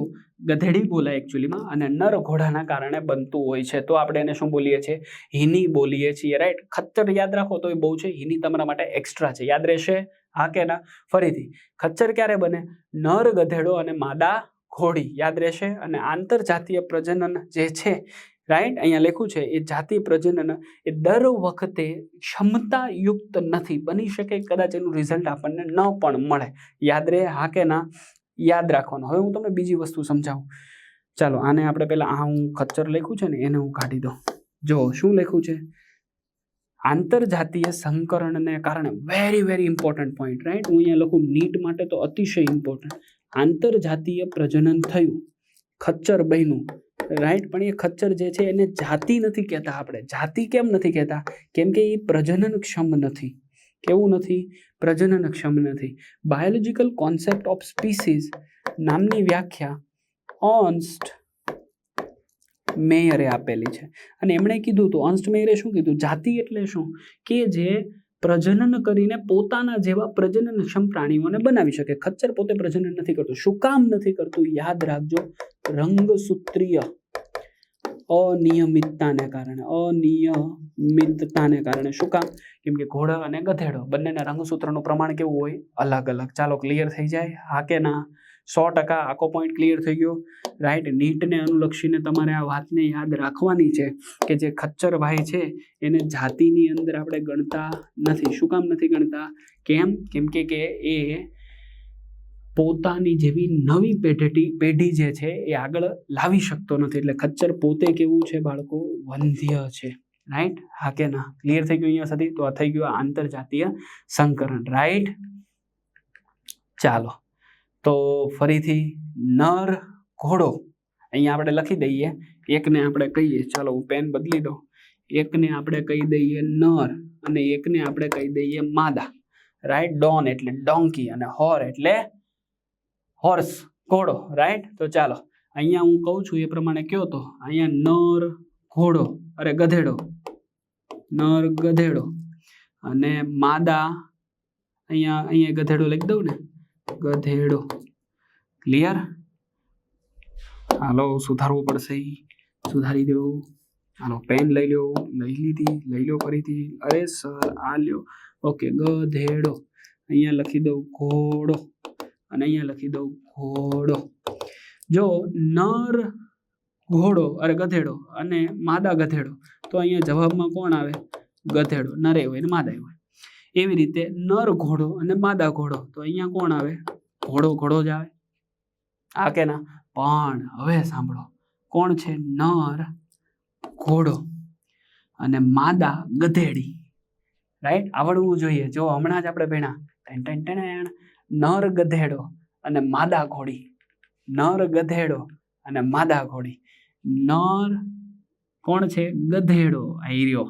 ગધેડી બોલાય એકચ્યુઅલીમાં, અને નર ઘોડાના કારણે બનતું હોય છે. તો આપણે એને શું બોલીએ છીએ? હિની બોલીએ છીએ, રાઈટ. ખચ્ચર યાદ રાખો તો એ બહુ છે, હિની તમારા માટે એક્સ્ટ્રા છે. યાદ રહેશે? હા કે ના? ફરીથી, ખચ્ચર ક્યારે બને? નર ગધેડો અને માદા ઘોડી. યાદ રહેશે? અને આંતરજાતીય પ્રજનન જે છે, રાઈટ, અહીંયા લખ્યું છે, એ જાતિ પ્રજનન એ દર વખતે ક્ષમતાયુક્ત નથી. બની શકે કદાચ એનું રિઝલ્ટ આપણને ન પણ મળે. યાદ રહે? હા કે ના? યાદ રાખવાનું. હવે હું તમને બીજી વસ્તુ સમજાવું. ચાલો, આને આપણે પહેલા હું ખચ્ચર લખ્યું છે ને એને હું કાઢી દઉં. જો શું લખ્યું છે? આંતરજાતીય સંકરણને કારણે, very very important point, right. હું અહીંયા લખું નીટ માટે તો અતિશય ઇમ્પોર્ટન્ટ. આંતરજાતીય પ્રજનન થયું, ખચ્ચર બન્યું, રાઈટ. પણ એ ખચ્ચર જે છે એને જાતિ નથી કહેતા આપણે. જાતિ કેમ નથી કહેતા? કેમ કે એ પ્રજનનક્ષમ નથી. કેવું નથી? પ્રજનનક્ષમ નથી. બાયોલોજીકલ કોન્સેપ્ટ ઓફ સ્પીસીઝ નામની વ્યાખ્યા અર્ન્સ્ટ મેયરે આપેલી છે, અને એમણે કીધું હતું, અર્ન્સ્ટ મેયરે શું કીધું? જાતિ એટલે શું? કે જે પ્રજનન કરીને પોતાના જેવા પ્રજનનક્ષમ પ્રાણીઓને બનાવી શકે. ખચ્ચર પોતે પ્રજનન નથી કરતું. શું કામ નથી કરતું? યાદ રાખજો, રંગસૂત્રીય અનિયમિતતાને કારણે. શું કામ? કેમ કે ઘોડા અને ગધેડો બંનેના રંગસૂત્રનું પ્રમાણ કેવું હોય? અલગ અલગ. ચાલો, ક્લિયર થઈ જાય? હા કે ના? 100% આખો પોઈન્ટ ક્લિયર થઈ ગયો, રાઈટ. નીટને અનુલક્ષીને તમારે આ વાતને યાદ રાખવાની છે કે જે ખચ્ચર ભાઈ છે એને જાતિની અંદર આપણે ગણતા નથી. શું કામ નથી ગણતા? કેમ? કેમ કે એ પોતાની જેવી નવી પેઢી જે છે એ આગળ લાવી શકતો નથી. એટલે ખચ્ચર પોતે કેવું છે બાળકો? વંધ્ય છે, રાઈટ. હા કે ના? ક્લિયર થઈ ગયું અહીંયા સુધી? તો આ થઈ ગયું આંતરજાતીય સંકરણ, રાઈટ. ચાલો, તો ફરીથી નર ઘોડો અહીંયા આપણે લખી દઈએ. એકને આપણે કહીએ, ચાલો હું પેન બદલી દઉં. એકને આપણે કહી દઈએ નર અને એકને આપણે કહી દઈએ માદા, રાઈટ. ડોન એટલે ડોંકી અને હોર એટલે હોર્સ, ઘોડો, રાઈટ. તો ચાલો, અહીંયા હું કહું છું એ પ્રમાણે કયો. તો અહીંયા નર ઘોડો, અરે ગધેડો, નર ગધેડો અને માદા, અહીંયા ગધેડો લખી દઉં ને, ગધેડો. ક્લિયર? હાલો, સુધારવું પડશે, સુધારી દો. હાલો, પેન લઈ લો, લઈ લીધી, લઈ લો ફરીથી. અરે સર, આ લ્યો. ઓકે, ગધેડો. અહીંયા લખી દઉં ઘોડો અને અહીંયા લખી દઉં ઘોડો. જો નર ઘોડો, અરે ગધેડો અને માદા ગધેડો, તો અહીંયા જવાબમાં કોણ આવે? ગધેડો. નરે હોય ને માદા હોય. એવી રીતે નર ઘોડો અને માદા ઘોડો, તો અહીંયા કોણ આવે? ઘોડો જ આવે. આ કે ના? પણ હવે સાંભળો, કોણ છે? નર ઘોડો અને માદા ગધેડી, રાઈટ. આવડવું જોઈએ. જો હમણાં જ આપણે ભણ્યા નર ગધેડો અને માદા ઘોડી, નર ગધેડો અને માદા ઘોડી. નર કોણ છે? ગધેડો, આયરો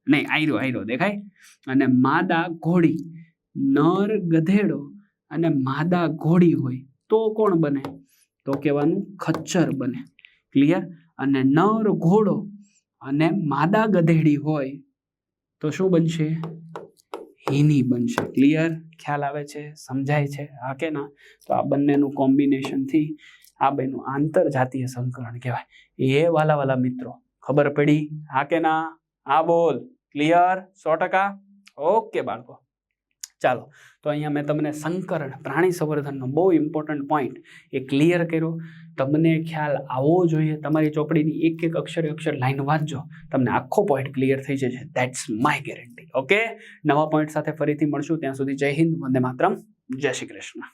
નહીં, આયરો દેખાય. અને માદા ઘોડી. નર ગધેડો અને માદા ઘોડી હોય તો કોણ બને? તો કહેવાનું ખચ્ચર બને. ક્લિયર? અને નર ઘોડો અને માદા ગધેડી હોય તો શું બનશે? હિની બનશે. ક્લિયર? ખ્યાલ આવે છે? સમજાય છે? હા કે ના? તો આ બંનેનું કોમ્બિનેશનથી આ બેનું આંતરજાતીય સંકરણ કહેવાય. એ વાલા મિત્રો, ખબર પડી? હા કે ના? હા બોલ. ક્લિયર? 100%? ઓકે બાળકો, ચાલો. તો અહીંયા મેં તમને સંકરણ, પ્રાણી સંવર્ધનનો બહુ ઇમ્પોર્ટન્ટ પોઈન્ટ એ ક્લિયર કર્યો. તમને ખ્યાલ આવવો જોઈએ. તમારી ચોપડીની એક અક્ષર લાઈન વાંચજો, તમને આખો પોઈન્ટ ક્લિયર થઈ જશે. That's my guarantee. ઓકે, નવા પોઈન્ટ સાથે ફરીથી મળશું. ત્યાં સુધી જય હિન્દ, વંદે માતરમ, જય શ્રી કૃષ્ણ.